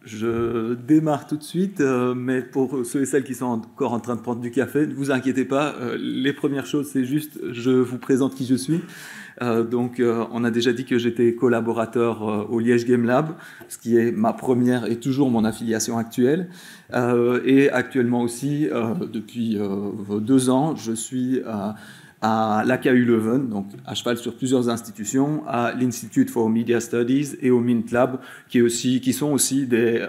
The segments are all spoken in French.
Je démarre tout de suite, mais pour ceux et celles qui sont encore en train de prendre du café, ne vous inquiétez pas, les premières choses, c'est juste, je vous présente qui je suis. On a déjà dit que j'étais collaborateur au Liège Game Lab, ce qui est ma première et toujours mon affiliation actuelle. Et actuellement aussi, depuis 2 ans, je suis à l'AKU Leuven, donc à cheval sur plusieurs institutions, à l'Institute for Media Studies et au Mint Lab, qui sont aussi des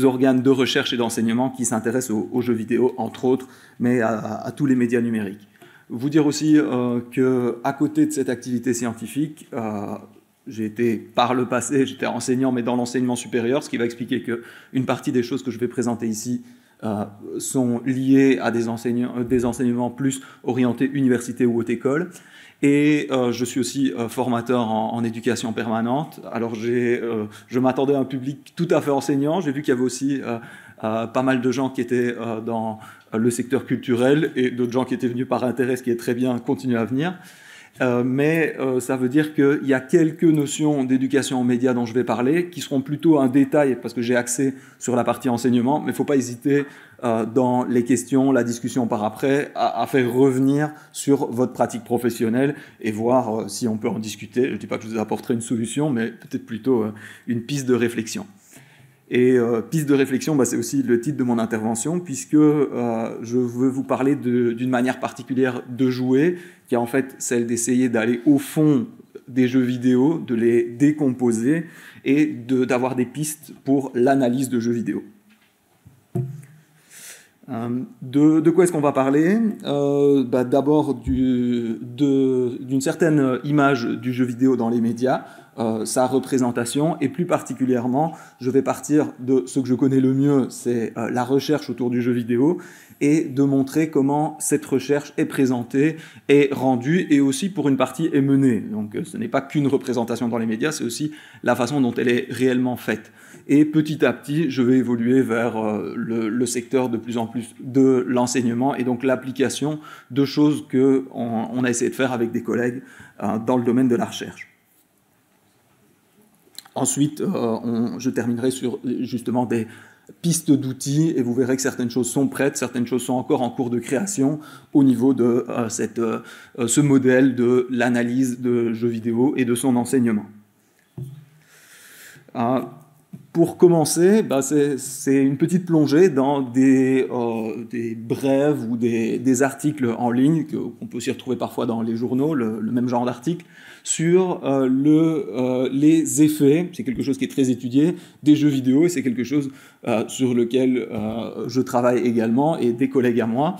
organes de recherche et d'enseignement qui s'intéressent aux jeux vidéo, entre autres, mais à tous les médias numériques. Vous dire aussi qu'à côté de cette activité scientifique, j'ai été par le passé, j'étais enseignant, mais dans l'enseignement supérieur, ce qui va expliquer qu'une partie des choses que je vais présenter ici sont liées à des enseignements plus orientés université ou haute école. Et je suis aussi formateur en éducation permanente. Alors je m'attendais à un public tout à fait enseignant. J'ai vu qu'il y avait aussi pas mal de gens qui étaient dans le secteur culturel et d'autres gens qui étaient venus par intérêt, ce qui est très bien, continuent à venir. Mais ça veut dire qu'il y a quelques notions d'éducation aux médias dont je vais parler, qui seront plutôt un détail, parce que j'ai axé sur la partie enseignement, mais il ne faut pas hésiter dans les questions, la discussion par après, à faire revenir sur votre pratique professionnelle et voir si on peut en discuter. Je ne dis pas que je vous apporterai une solution, mais peut-être plutôt une piste de réflexion. Et piste de réflexion, c'est aussi le titre de mon intervention, puisque je veux vous parler d'une manière particulière de jouer, qui est en fait celle d'essayer d'aller au fond des jeux vidéo, de les décomposer et d'avoir des pistes pour l'analyse de jeux vidéo. De quoi est-ce qu'on va parler? D'abord d'une certaine image du jeu vidéo dans les médias, sa représentation, et plus particulièrement, je vais partir de ce que je connais le mieux, c'est la recherche autour du jeu vidéo, et de montrer comment cette recherche est présentée, est rendue, et aussi pour une partie est menée. Donc ce n'est pas qu'une représentation dans les médias, c'est aussi la façon dont elle est réellement faite. Et petit à petit, je vais évoluer vers le secteur de plus en plus de l'enseignement et donc l'application de choses qu'on a essayé de faire avec des collègues dans le domaine de la recherche. Ensuite, je terminerai sur justement des pistes d'outils et vous verrez que certaines choses sont prêtes, certaines choses sont encore en cours de création au niveau de ce modèle de l'analyse de jeux vidéo et de son enseignement. Pour commencer, c'est une petite plongée dans des brèves ou des articles en ligne qu'on peut aussi retrouver parfois dans les journaux, le même genre d'articles, sur les effets, c'est quelque chose qui est très étudié, des jeux vidéo, et c'est quelque chose sur lequel je travaille également, et des collègues à moi.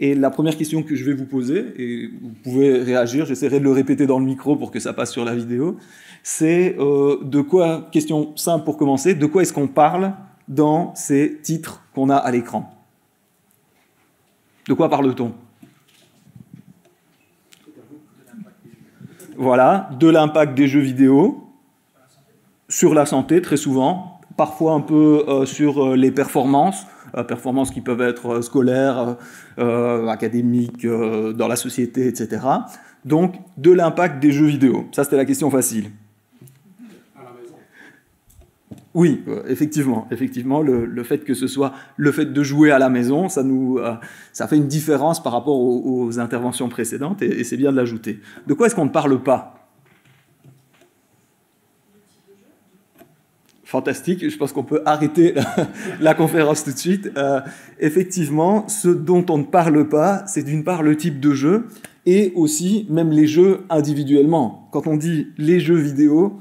Et la première question que je vais vous poser, et vous pouvez réagir, j'essaierai de le répéter dans le micro pour que ça passe sur la vidéo, c'est de quoi, question simple pour commencer, de quoi est-ce qu'on parle dans ces titres qu'on a à l'écran? De quoi parle-t-on? Voilà, de l'impact des jeux vidéo sur la santé, très souvent, parfois un peu sur les performances qui peuvent être scolaires, académiques, dans la société, etc. Donc, de l'impact des jeux vidéo. Ça, c'était la question facile. À la maison. Oui, effectivement, le fait que ce soit le fait de jouer à la maison, ça fait une différence par rapport aux interventions précédentes, et c'est bien de l'ajouter. De quoi est-ce qu'on ne parle pas? Fantastique, je pense qu'on peut arrêter la conférence tout de suite. Effectivement, ce dont on ne parle pas, c'est d'une part le type de jeu, et aussi même les jeux individuellement. Quand on dit les jeux vidéo,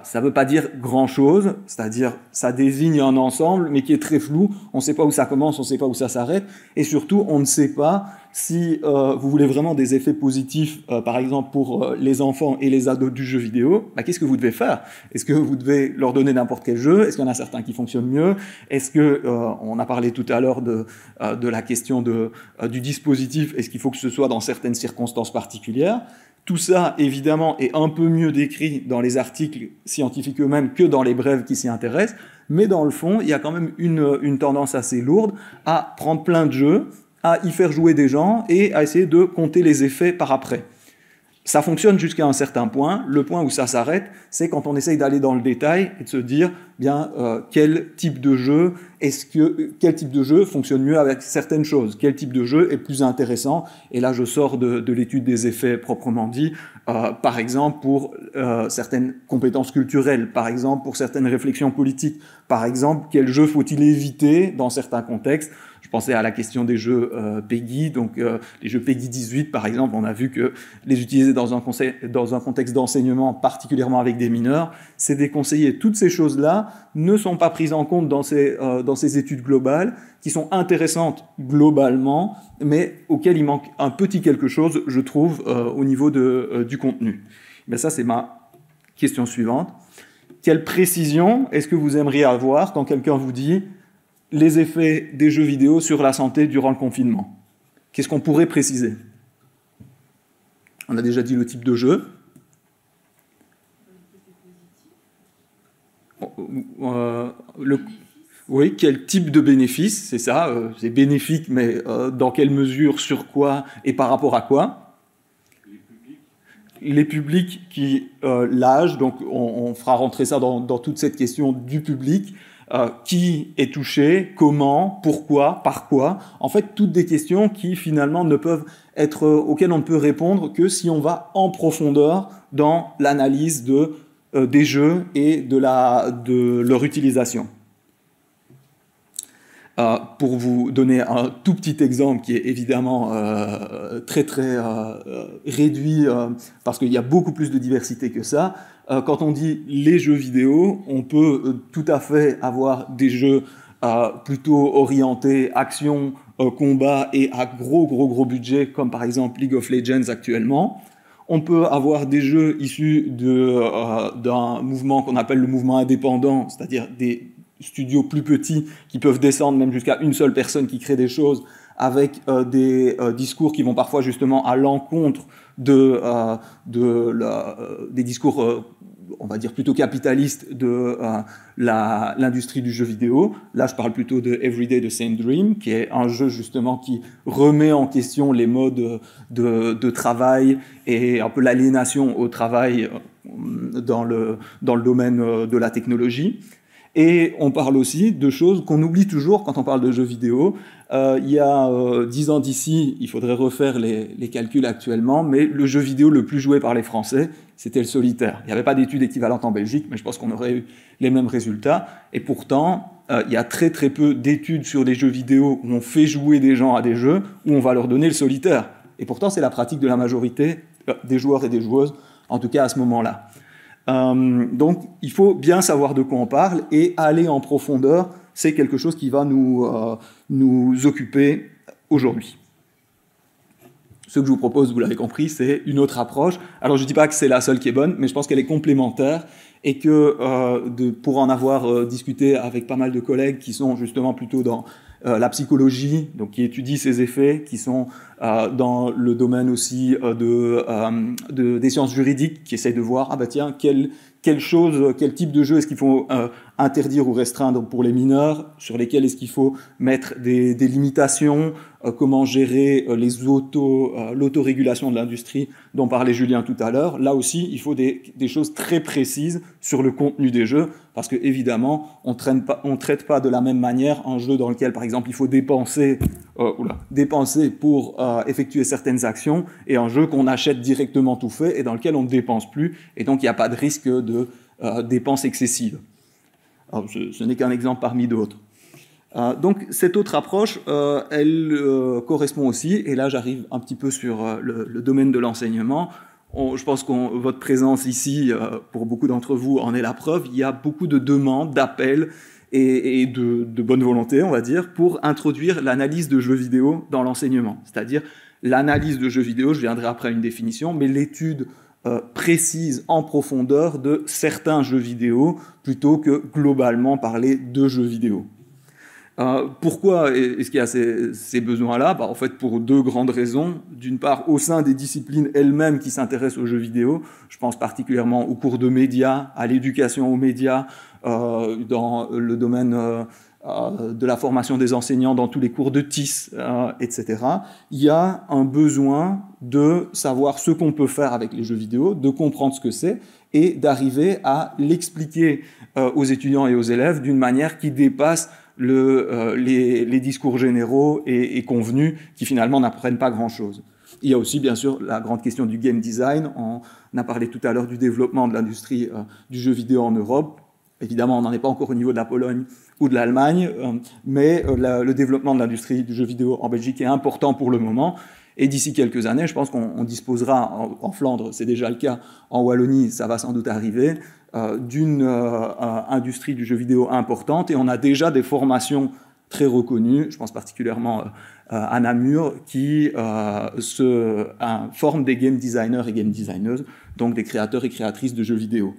ça ne veut pas dire grand-chose, c'est-à-dire ça désigne un ensemble, mais qui est très flou, on ne sait pas où ça commence, on ne sait pas où ça s'arrête, et surtout, on ne sait pas si vous voulez vraiment des effets positifs, par exemple pour les enfants et les ados du jeu vidéo, qu'est-ce que vous devez faire? Est-ce que vous devez leur donner n'importe quel jeu? Est-ce qu'il y en a certains qui fonctionnent mieux? Est-ce que, on a parlé tout à l'heure de la question du dispositif, est-ce qu'il faut que ce soit dans certaines circonstances particulières? Tout ça, évidemment, est un peu mieux décrit dans les articles scientifiques eux-mêmes que dans les brèves qui s'y intéressent, mais dans le fond, il y a quand même une tendance assez lourde à prendre plein de jeux, à y faire jouer des gens et à essayer de compter les effets par après. Ça fonctionne jusqu'à un certain point. Le point où ça s'arrête, c'est quand on essaye d'aller dans le détail et de se dire bien quel type de jeu fonctionne mieux avec certaines choses, quel type de jeu est plus intéressant. Et là, je sors de l'étude des effets proprement dit, par exemple pour certaines compétences culturelles, par exemple pour certaines réflexions politiques, par exemple quel jeu faut-il éviter dans certains contextes. Je pensais à la question des jeux PEGI, donc les jeux PEGI 18 par exemple, on a vu que les utiliser dans un contexte d'enseignement, particulièrement avec des mineurs, c'est déconseillé. Toutes ces choses-là ne sont pas prises en compte dans ces études globales, qui sont intéressantes globalement, mais auxquelles il manque un petit quelque chose, je trouve, au niveau du contenu. Mais ça, c'est ma question suivante. Quelle précision est-ce que vous aimeriez avoir quand quelqu'un vous dit les effets des jeux vidéo sur la santé durant le confinement? Qu'est-ce qu'on pourrait préciser? On a déjà dit le type de jeu. Oui, quel type de bénéfice? C'est ça, c'est bénéfique, mais dans quelle mesure, sur quoi et par rapport à quoi? Les publics qui l'âge, donc on fera rentrer ça dans toute cette question du public. Qui est touché, comment, pourquoi, par quoi. En fait, toutes des questions qui finalement auxquelles on ne peut répondre que si on va en profondeur dans l'analyse des jeux et de leur utilisation. Pour vous donner un tout petit exemple qui est évidemment très réduit parce qu'il y a beaucoup plus de diversité que ça, quand on dit les jeux vidéo, on peut tout à fait avoir des jeux plutôt orientés action, combat et à gros budget comme par exemple League of Legends actuellement. On peut avoir des jeux issus d'un mouvement qu'on appelle le mouvement indépendant, c'est-à-dire des studios plus petits qui peuvent descendre même jusqu'à une seule personne qui crée des choses avec des discours qui vont parfois justement à l'encontre des discours, on va dire plutôt capitalistes de l'industrie du jeu vidéo. Là, je parle plutôt de Everyday the Same Dream, qui est un jeu justement qui remet en question les modes de travail et un peu l'aliénation au travail dans le domaine de la technologie. Et on parle aussi de choses qu'on oublie toujours quand on parle de jeux vidéo. Il y a 10 ans d'ici, il faudrait refaire les calculs actuellement, mais le jeu vidéo le plus joué par les Français, c'était le solitaire. Il n'y avait pas d'études équivalentes en Belgique, mais je pense qu'on aurait eu les mêmes résultats. Et pourtant, il y a très peu d'études sur des jeux vidéo où on fait jouer des gens à des jeux où on va leur donner le solitaire. Et pourtant, c'est la pratique de la majorité des joueurs et des joueuses, en tout cas à ce moment-là. Donc, il faut bien savoir de quoi on parle et aller en profondeur, c'est quelque chose qui va nous occuper aujourd'hui. Ce que je vous propose, vous l'avez compris, c'est une autre approche. Alors, je ne dis pas que c'est la seule qui est bonne, mais je pense qu'elle est complémentaire et que pour en avoir discuté avec pas mal de collègues qui sont justement plutôt dans la psychologie, donc qui étudient ces effets, qui sont dans le domaine aussi des sciences juridiques, qui essayent de voir, quel type de jeu est-ce qu'il faut interdire ou restreindre pour les mineurs, sur lesquels est-ce qu'il faut mettre des limitations, comment gérer l'autorégulation de l'industrie dont parlait Julien tout à l'heure. Là aussi, il faut des choses très précises sur le contenu des jeux, parce que évidemment, on traite pas de la même manière un jeu dans lequel, par exemple, il faut dépenser pour effectuer certaines actions, et un jeu qu'on achète directement tout fait et dans lequel on ne dépense plus, et donc il n'y a pas de risque de dépenses excessives. Alors, ce n'est qu'un exemple parmi d'autres. Donc cette autre approche, elle correspond aussi, et là j'arrive un petit peu sur le domaine de l'enseignement. Je pense que votre présence ici, pour beaucoup d'entre vous, en est la preuve. Il y a beaucoup de demandes, d'appels et de bonne volonté, on va dire, pour introduire l'analyse de jeux vidéo dans l'enseignement. C'est-à-dire l'analyse de jeux vidéo, je viendrai après une définition, mais l'étude précise en profondeur de certains jeux vidéo, plutôt que globalement parler de jeux vidéo. Pourquoi est-ce qu'il y a ces besoins-là? En fait, pour deux grandes raisons. D'une part, au sein des disciplines elles-mêmes qui s'intéressent aux jeux vidéo, je pense particulièrement aux cours de médias, à l'éducation aux médias, dans le domaine de la formation des enseignants dans tous les cours de TIS, etc., il y a un besoin de savoir ce qu'on peut faire avec les jeux vidéo, de comprendre ce que c'est, et d'arriver à l'expliquer aux étudiants et aux élèves d'une manière qui dépasse les discours généraux et convenus qui finalement n'apprennent pas grand-chose. Il y a aussi bien sûr la grande question du game design. On a parlé tout à l'heure du développement de l'industrie du jeu vidéo en Europe. Évidemment, on n'en est pas encore au niveau de la Pologne ou de l'Allemagne, mais le développement de l'industrie du jeu vidéo en Belgique est important pour le moment. Et d'ici quelques années, je pense qu'on disposera, en Flandre, c'est déjà le cas, en Wallonie, ça va sans doute arriver, d'une industrie du jeu vidéo importante. Et on a déjà des formations très reconnues, je pense particulièrement à Namur, qui forment des game designers et game designeuses, donc des créateurs et créatrices de jeux vidéo.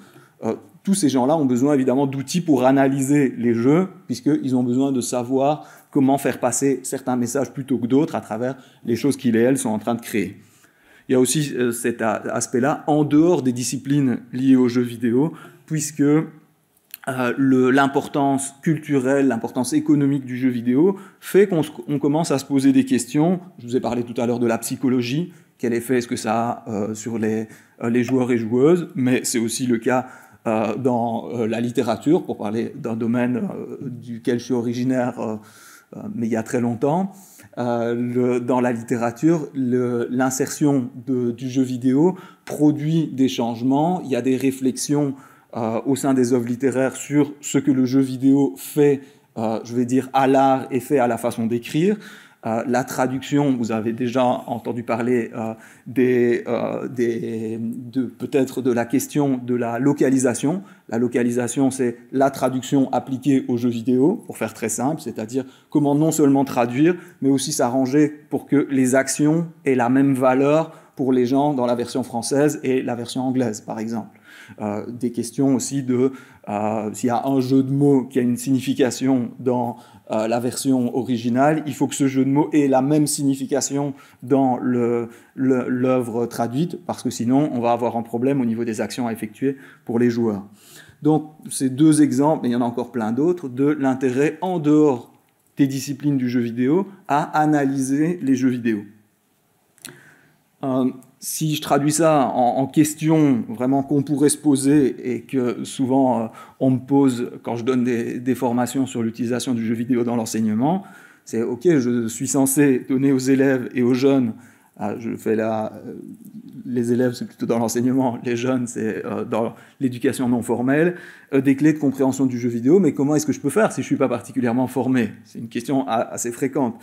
Tous ces gens-là ont besoin évidemment d'outils pour analyser les jeux, puisqu'ils ont besoin de savoir comment faire passer certains messages plutôt que d'autres à travers les choses qu'ils et elles sont en train de créer. Il y a aussi cet aspect-là en dehors des disciplines liées aux jeux vidéo, puisque l'importance culturelle, l'importance économique du jeu vidéo fait qu'on commence à se poser des questions. Je vous ai parlé tout à l'heure de la psychologie, quel effet est-ce que ça a sur les joueurs et joueuses, mais c'est aussi le cas dans la littérature, pour parler d'un domaine duquel je suis originaire, mais il y a très longtemps. Dans la littérature, l'insertion du jeu vidéo produit des changements, il y a des réflexions au sein des œuvres littéraires sur ce que le jeu vidéo fait, je vais dire, à l'art et fait à la façon d'écrire. La traduction, vous avez déjà entendu parler peut-être de la question de la localisation. La localisation, c'est la traduction appliquée aux jeux vidéo, pour faire très simple, c'est-à-dire comment non seulement traduire, mais aussi s'arranger pour que les actions aient la même valeur pour les gens dans la version française et la version anglaise, par exemple. Des questions aussi de s'il y a un jeu de mots qui a une signification dans la version originale, il faut que ce jeu de mots ait la même signification dans l'œuvre traduite, parce que sinon on va avoir un problème au niveau des actions à effectuer pour les joueurs. Donc ces deux exemples, mais il y en a encore plein d'autres, de l'intérêt en dehors des disciplines du jeu vidéo à analyser les jeux vidéo. Si je traduis ça en questions vraiment qu'on pourrait se poser et que souvent on me pose quand je donne des formations sur l'utilisation du jeu vidéo dans l'enseignement, c'est ok, je suis censé donner aux élèves et aux jeunes, je fais les élèves c'est plutôt dans l'enseignement, les jeunes c'est dans l'éducation non formelle, des clés de compréhension du jeu vidéo, mais comment est-ce que je peux faire si je ne suis pas particulièrement formé? C'est une question assez fréquente.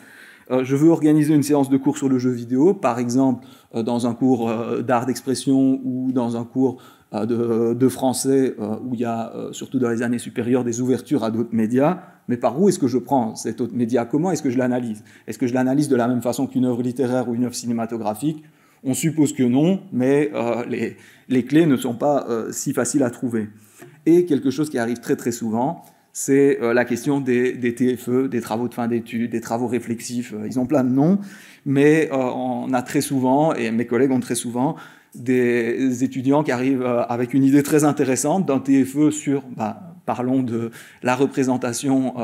Je veux organiser une séance de cours sur le jeu vidéo, par exemple dans un cours d'art d'expression ou dans un cours de français où il y a, surtout dans les années supérieures, des ouvertures à d'autres médias. Mais par où est-ce que je prends cet autre média? Comment est-ce que je l'analyse? Est-ce que je l'analyse de la même façon qu'une œuvre littéraire ou une œuvre cinématographique? On suppose que non, mais les clés ne sont pas si faciles à trouver. Et quelque chose qui arrive très très souvent, c'est la question des TFE, des travaux de fin d'études, des travaux réflexifs. Ils ont plein de noms, mais on a très souvent, et mes collègues ont très souvent, des étudiants qui arrivent avec une idée très intéressante d'un TFE sur, parlons de la représentation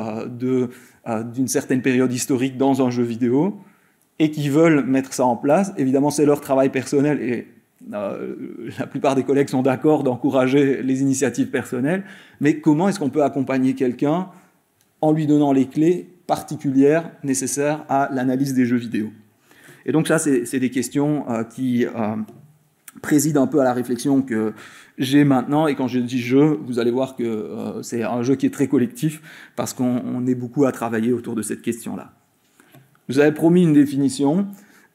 d'une certaine période historique dans un jeu vidéo, et qui veulent mettre ça en place. Évidemment, c'est leur travail personnel, et la plupart des collègues sont d'accord d'encourager les initiatives personnelles, mais comment est-ce qu'on peut accompagner quelqu'un en lui donnant les clés particulières nécessaires à l'analyse des jeux vidéo? Et donc ça, c'est des questions qui président un peu à la réflexion que j'ai maintenant, et quand je dis jeu, vous allez voir que c'est un jeu qui est très collectif, parce qu'on est beaucoup à travailler autour de cette question-là. Je vous avais promis une définition,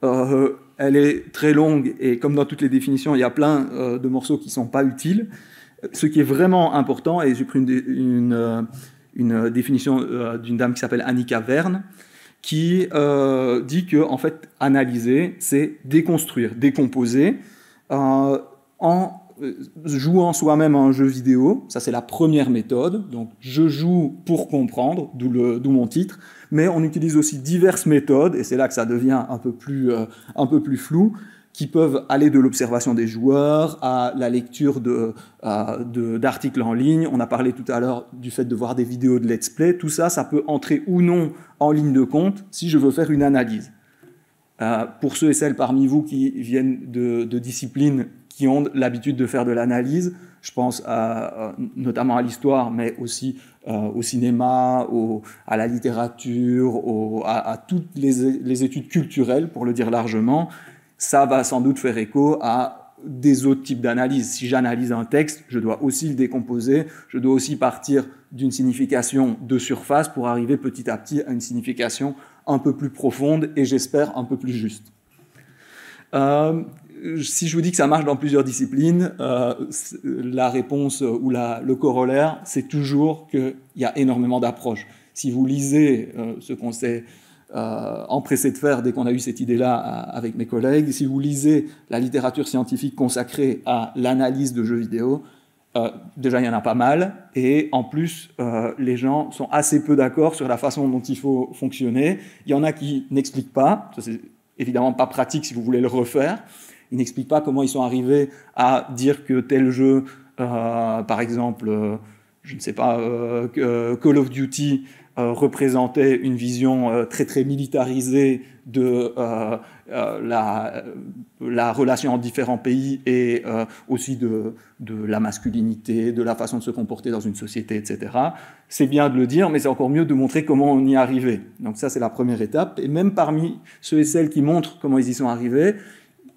elle est très longue, et comme dans toutes les définitions, il y a plein de morceaux qui ne sont pas utiles. Ce qui est vraiment important, et j'ai pris une définition d'une dame qui s'appelle Annika Verne, qui dit que, en fait, analyser, c'est déconstruire, décomposer, en jouant soi-même à un jeu vidéo. Ça, c'est la première méthode. Donc, je joue pour comprendre, d'où mon titre. Mais on utilise aussi diverses méthodes, et c'est là que ça devient un peu plus flou, qui peuvent aller de l'observation des joueurs à la lecture d'articles en ligne. On a parlé tout à l'heure du fait de voir des vidéos de let's play. Tout ça, ça peut entrer ou non en ligne de compte si je veux faire une analyse. Pour ceux et celles parmi vous qui viennent de disciplines qui ont l'habitude de faire de l'analyse, je pense notamment à l'histoire, mais aussi au cinéma, à la littérature, à toutes les études culturelles, pour le dire largement, ça va sans doute faire écho à des autres types d'analyses. Si j'analyse un texte, je dois aussi le décomposer, je dois aussi partir d'une signification de surface pour arriver petit à petit à une signification un peu plus profonde et j'espère un peu plus juste. Si je vous dis que ça marche dans plusieurs disciplines, la réponse ou le corollaire, c'est toujours qu'il y a énormément d'approches. Si vous lisez ce qu'on s'est empressé de faire dès qu'on a eu cette idée-là avec mes collègues, si vous lisez la littérature scientifique consacrée à l'analyse de jeux vidéo, déjà il y en a pas mal, et en plus les gens sont assez peu d'accord sur la façon dont il faut fonctionner. Il y en a qui n'expliquent pas, ça c'est évidemment pas pratique si vous voulez le refaire. Ils n'expliquent pas comment ils sont arrivés à dire que tel jeu, par exemple, je ne sais pas, Call of Duty représentait une vision très très militarisée de la relation entre différents pays et aussi de la masculinité, de la façon de se comporter dans une société, etc. C'est bien de le dire, mais c'est encore mieux de montrer comment on y est arrivé. Donc ça, c'est la première étape. Et même parmi ceux et celles qui montrent comment ils y sont arrivés,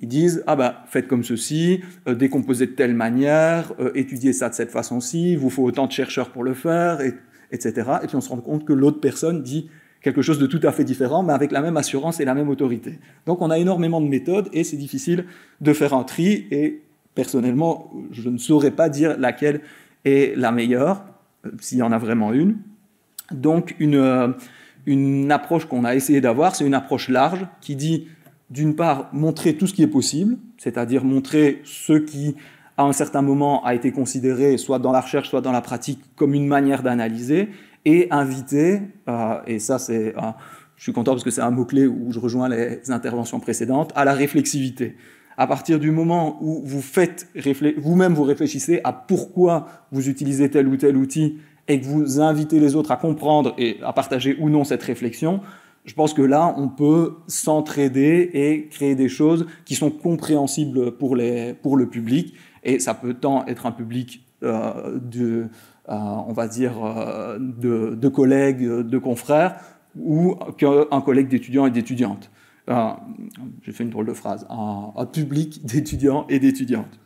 ils disent « Ah ben, faites comme ceci, décomposez de telle manière, étudiez ça de cette façon-ci, il vous faut autant de chercheurs pour le faire, etc. » Et puis on se rend compte que l'autre personne dit quelque chose de tout à fait différent, mais avec la même assurance et la même autorité. Donc on a énormément de méthodes et c'est difficile de faire un tri. Et personnellement, je ne saurais pas dire laquelle est la meilleure, s'il y en a vraiment une. Donc une approche qu'on a essayé d'avoir, c'est une approche large qui dit, d'une part, montrer tout ce qui est possible, c'est-à-dire montrer ce qui, à un certain moment, a été considéré, soit dans la recherche, soit dans la pratique, comme une manière d'analyser, et inviter, et ça c'est, je suis content parce que c'est un mot-clé où je rejoins les interventions précédentes, à la réflexivité. À partir du moment où vous-même vous réfléchissez à pourquoi vous utilisez tel ou tel outil, et que vous invitez les autres à comprendre et à partager ou non cette réflexion, je pense que là, on peut s'entraider et créer des choses qui sont compréhensibles pour le public. Et ça peut tant être un public on va dire, de collègues, de confrères, ou qu'un collègue d'étudiants et d'étudiantes. J'ai fait une drôle de phrase. Un public d'étudiants et d'étudiantes.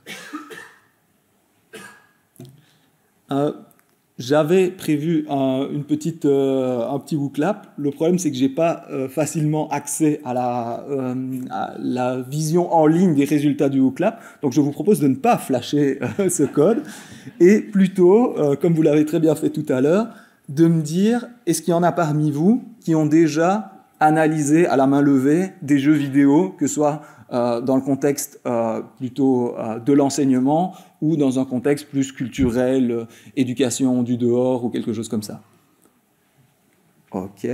J'avais prévu un petit booklap. Le problème, c'est que je n'ai pas facilement accès à la vision en ligne des résultats du booklap. Donc, je vous propose de ne pas flasher ce code et plutôt, comme vous l'avez très bien fait tout à l'heure, de me dire, est-ce qu'il y en a parmi vous qui ont déjà analysé à la main levée des jeux vidéo, que ce soit dans le contexte plutôt de l'enseignement ou dans un contexte plus culturel, éducation du dehors ou quelque chose comme ça. Ok,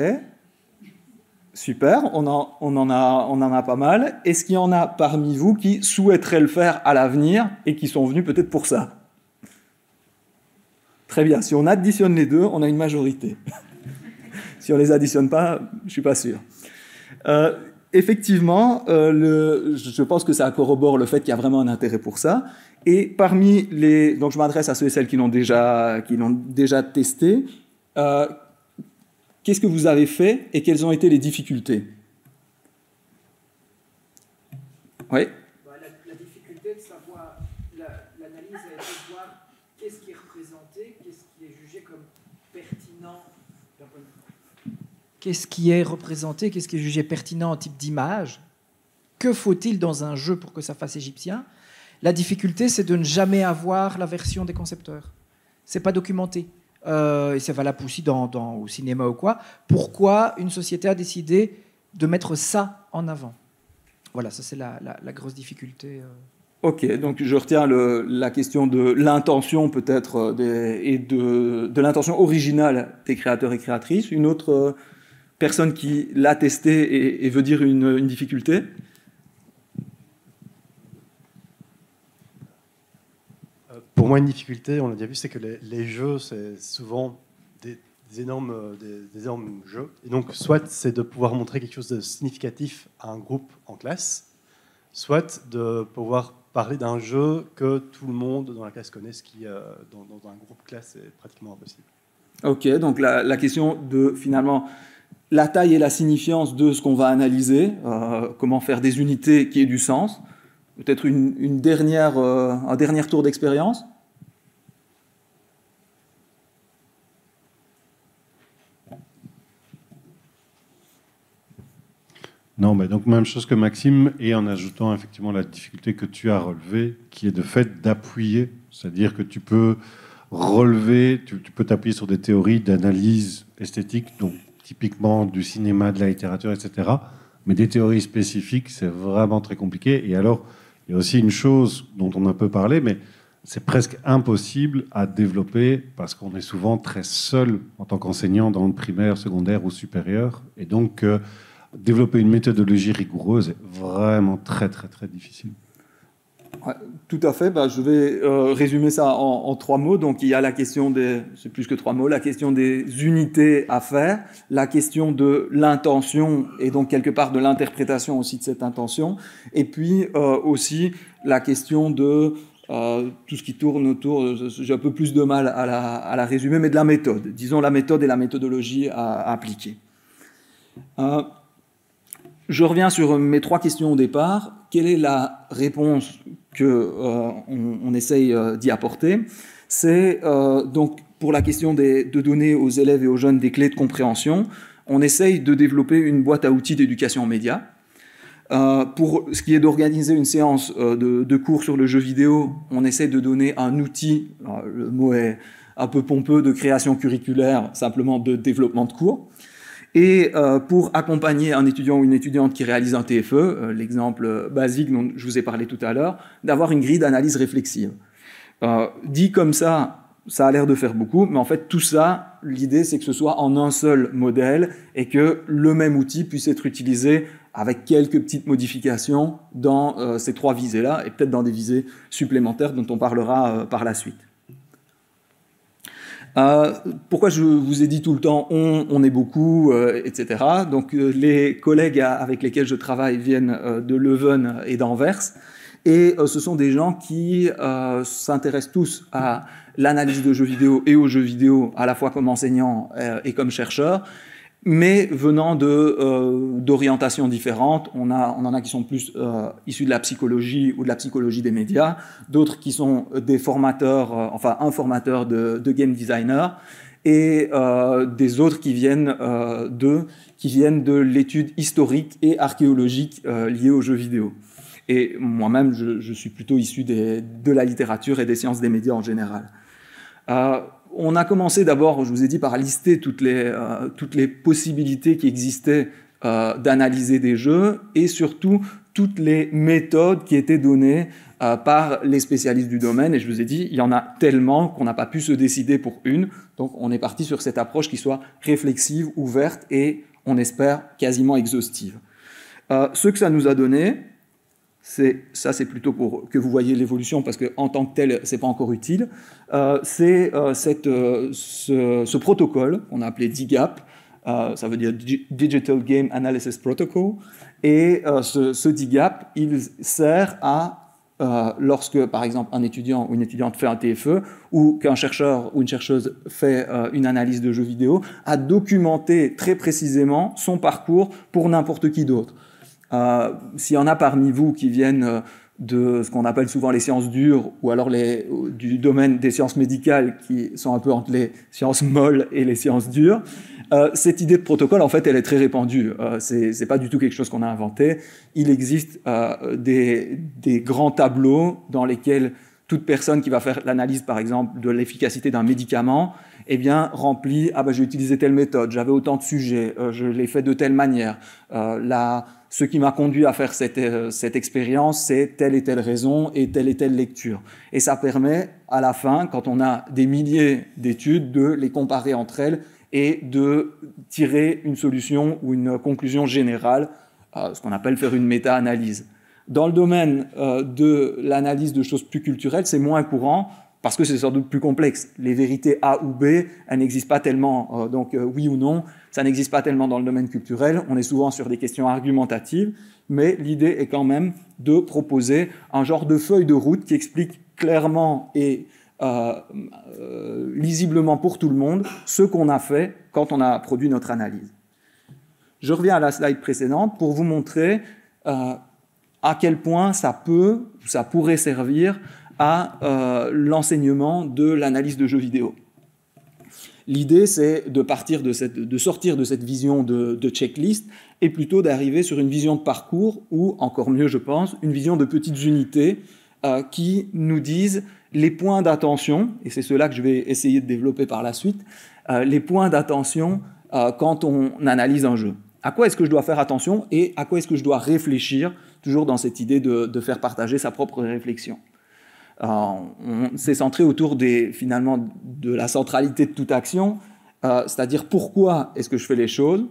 super, on en a pas mal. Est-ce qu'il y en a parmi vous qui souhaiteraient le faire à l'avenir et qui sont venus peut-être pour ça? Très bien, si on additionne les deux, on a une majorité. Si on ne les additionne pas, je ne suis pas sûr. Effectivement, je pense que ça corrobore le fait qu'il y a vraiment un intérêt pour ça. Et parmi les... Donc je m'adresse à ceux et celles qui l'ont déjà testé. Qu'est-ce que vous avez fait et quelles ont été les difficultés? Oui. La difficulté de savoir, l'analyse a été de voir qu'est-ce qui est représenté, qu'est-ce qui est jugé comme pertinent. Qu'est-ce qui est représenté, qu'est-ce qui est jugé pertinent en type d'image? Que faut-il dans un jeu pour que ça fasse égyptien? La difficulté, c'est de ne jamais avoir la version des concepteurs. C'est pas documenté. Et c'est valable aussi au cinéma ou quoi. Pourquoi une société a décidé de mettre ça en avant? Voilà, ça c'est la grosse difficulté. Ok, donc je retiens la question de l'intention peut-être et de l'intention originale des créateurs et créatrices. Une autre personne qui l'a testé et veut dire une difficulté? moi une difficulté, on l'a déjà vu, c'est que les jeux, c'est souvent des énormes jeux. Et donc, soit c'est de pouvoir montrer quelque chose de significatif à un groupe en classe, soit de pouvoir parler d'un jeu que tout le monde dans la classe connaît, ce qui, dans un groupe classe, est pratiquement impossible. Ok, donc la question de, finalement, la taille et la signifiance de ce qu'on va analyser, comment faire des unités qui aient du sens, peut-être un dernier tour d'expérience. Non, mais donc même chose que Maxime, et en ajoutant effectivement la difficulté que tu as relevée, qui est de fait d'appuyer, c'est-à-dire que tu peux relever, tu peux t'appuyer sur des théories d'analyse esthétique, donc typiquement du cinéma, de la littérature, etc. Mais des théories spécifiques, c'est vraiment très compliqué. Et alors, il y a aussi une chose dont on a un peu parlé, mais c'est presque impossible à développer parce qu'on est souvent très seul en tant qu'enseignant dans le primaire, secondaire ou supérieur. Et donc, développer une méthodologie rigoureuse est vraiment très, très, très difficile. Ouais, tout à fait. Je vais résumer ça en 3 mots. Donc, il y a la question c'est plus que 3 mots, la question des unités à faire, la question de l'intention et donc quelque part de l'interprétation aussi de cette intention, et puis aussi la question de tout ce qui tourne autour, j'ai un peu plus de mal à la résumer, mais de la méthode. Disons la méthode et la méthodologie à appliquer. Je reviens sur mes 3 questions au départ. Quelle est la réponse qu'on essaye d'y apporter? C'est donc pour la question de donner aux élèves et aux jeunes des clés de compréhension, on essaye de développer une boîte à outils d'éducation média. Pour ce qui est d'organiser une séance de cours sur le jeu vidéo, on essaie de donner un outil, le mot est un peu pompeux, de création curriculaire, simplement de développement de cours. Et pour accompagner un étudiant ou une étudiante qui réalise un TFE, l'exemple basique dont je vous ai parlé tout à l'heure, d'avoir une grille d'analyse réflexive. Dit comme ça, ça a l'air de faire beaucoup, mais en fait tout ça, l'idée c'est que ce soit en un seul modèle et que le même outil puisse être utilisé avec quelques petites modifications dans ces 3 visées-là et peut-être dans des visées supplémentaires dont on parlera par la suite. Pourquoi je vous ai dit tout le temps on est beaucoup, etc. Donc les collègues avec lesquels je travaille viennent de Leuven et d'Anvers, et ce sont des gens qui s'intéressent tous à l'analyse de jeux vidéo et aux jeux vidéo à la fois comme enseignants et comme chercheurs, mais venant d'orientations différentes. On en a qui sont plus issus de la psychologie ou de la psychologie des médias, d'autres qui sont des formateurs, un formateur de game designer, et des autres qui viennent de l'étude historique et archéologique liée aux jeux vidéo. Et moi-même, je suis plutôt issu de la littérature et des sciences des médias en général. On a commencé d'abord, je vous ai dit, par lister toutes les possibilités qui existaient d'analyser des jeux et surtout toutes les méthodes qui étaient données par les spécialistes du domaine. Et je vous ai dit, il y en a tellement qu'on n'a pas pu se décider pour une. Donc on est parti sur cette approche qui soit réflexive, ouverte et, on espère, quasiment exhaustive. Ce que ça nous a donné, c'est plutôt pour que vous voyez l'évolution, parce qu'en tant que tel, ce n'est pas encore utile. C'est ce protocole qu'on a appelé DGAP, ça veut dire Digital Game Analysis Protocol, et ce DGAP, il sert à, lorsque, par exemple, un étudiant ou une étudiante fait un TFE, ou qu'un chercheur ou une chercheuse fait une analyse de jeux vidéo, à documenter très précisément son parcours pour n'importe qui d'autre. S'il y en a parmi vous qui viennent de ce qu'on appelle souvent les sciences dures, ou alors du domaine des sciences médicales, qui sont un peu entre les sciences molles et les sciences dures, cette idée de protocole, en fait, elle est très répandue. C'est pas du tout quelque chose qu'on a inventé. Il existe des grands tableaux dans lesquels toute personne qui va faire l'analyse, par exemple, de l'efficacité d'un médicament, eh bien, remplit « Ah ben, j'ai utilisé telle méthode, j'avais autant de sujets, je l'ai fait de telle manière. Ce qui m'a conduit à faire cette expérience, c'est telle et telle raison et telle lecture. » Et ça permet, à la fin, quand on a des milliers d'études, de les comparer entre elles et de tirer une solution ou une conclusion générale, ce qu'on appelle faire une méta-analyse. Dans le domaine de l'analyse de choses plus culturelles, c'est moins courant. parce que c'est sans doute plus complexe. Les vérités A ou B, elles n'existent pas tellement, oui ou non, ça n'existe pas tellement dans le domaine culturel. On est souvent sur des questions argumentatives, mais l'idée est quand même de proposer un genre de feuille de route qui explique clairement et lisiblement pour tout le monde ce qu'on a fait quand on a produit notre analyse. Je reviens à la slide précédente pour vous montrer à quel point ça pourrait servir à l'enseignement de l'analyse de jeux vidéo. L'idée, c'est de sortir de cette vision de checklist et plutôt d'arriver sur une vision de parcours ou, encore mieux, je pense, une vision de petites unités qui nous disent les points d'attention, et c'est cela que je vais essayer de développer par la suite, les points d'attention quand on analyse un jeu. À quoi est-ce que je dois faire attention et à quoi est-ce que je dois réfléchir, toujours dans cette idée de faire partager sa propre réflexion. On s'est centré autour finalement de la centralité de toute action, c'est-à-dire pourquoi est-ce que je fais les choses,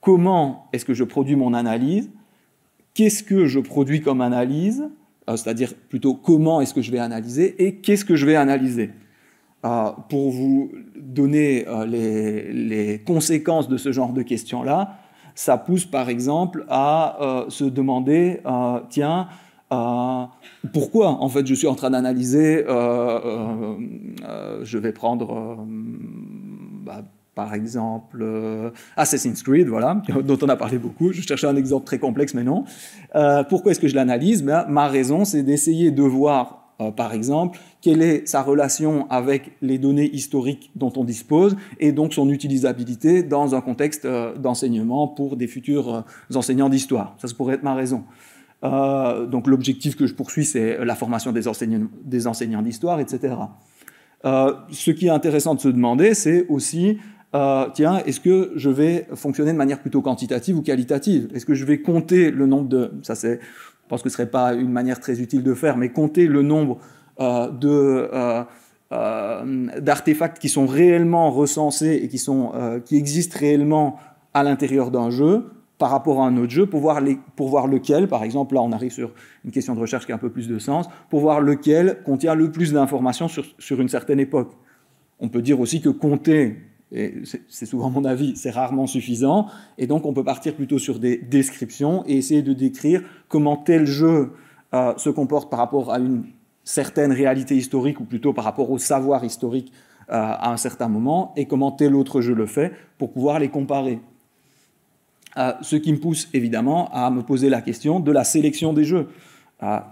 comment est-ce que je produis mon analyse, qu'est-ce que je produis comme analyse, c'est-à-dire plutôt comment est-ce que je vais analyser et qu'est-ce que je vais analyser. Pour vous donner les conséquences de ce genre de questions-là, ça pousse par exemple à se demander, pourquoi en fait je suis en train d'analyser, je vais prendre par exemple Assassin's Creed, voilà, dont on a parlé beaucoup, je cherchais un exemple très complexe mais non. Pourquoi est-ce que je l'analyse? Ma raison c'est d'essayer de voir par exemple, quelle est sa relation avec les données historiques dont on dispose et donc son utilisabilité dans un contexte d'enseignement pour des futurs enseignants d'histoire. Ça pourrait être ma raison. Donc l'objectif que je poursuis, c'est la formation des enseignants d'histoire, etc. Ce qui est intéressant de se demander, c'est aussi, est-ce que je vais fonctionner de manière plutôt quantitative ou qualitative? Est-ce que je vais compter le nombre de... Ça, c'est... Je pense que ce ne serait pas une manière très utile de faire, mais compter le nombre d'artefacts qui sont réellement recensés et qui existent réellement à l'intérieur d'un jeu par rapport à un autre jeu, pour voir lequel, par exemple, là on arrive sur une question de recherche qui a un peu plus de sens, pour voir lequel contient le plus d'informations sur une certaine époque. On peut dire aussi que compter, et c'est souvent mon avis, c'est rarement suffisant, et donc on peut partir plutôt sur des descriptions et essayer de décrire comment tel jeu se comporte par rapport à une certaine réalité historique, ou plutôt par rapport au savoir historique à un certain moment, et comment tel autre jeu le fait, pour pouvoir les comparer. Ce qui me pousse évidemment à me poser la question de la sélection des jeux.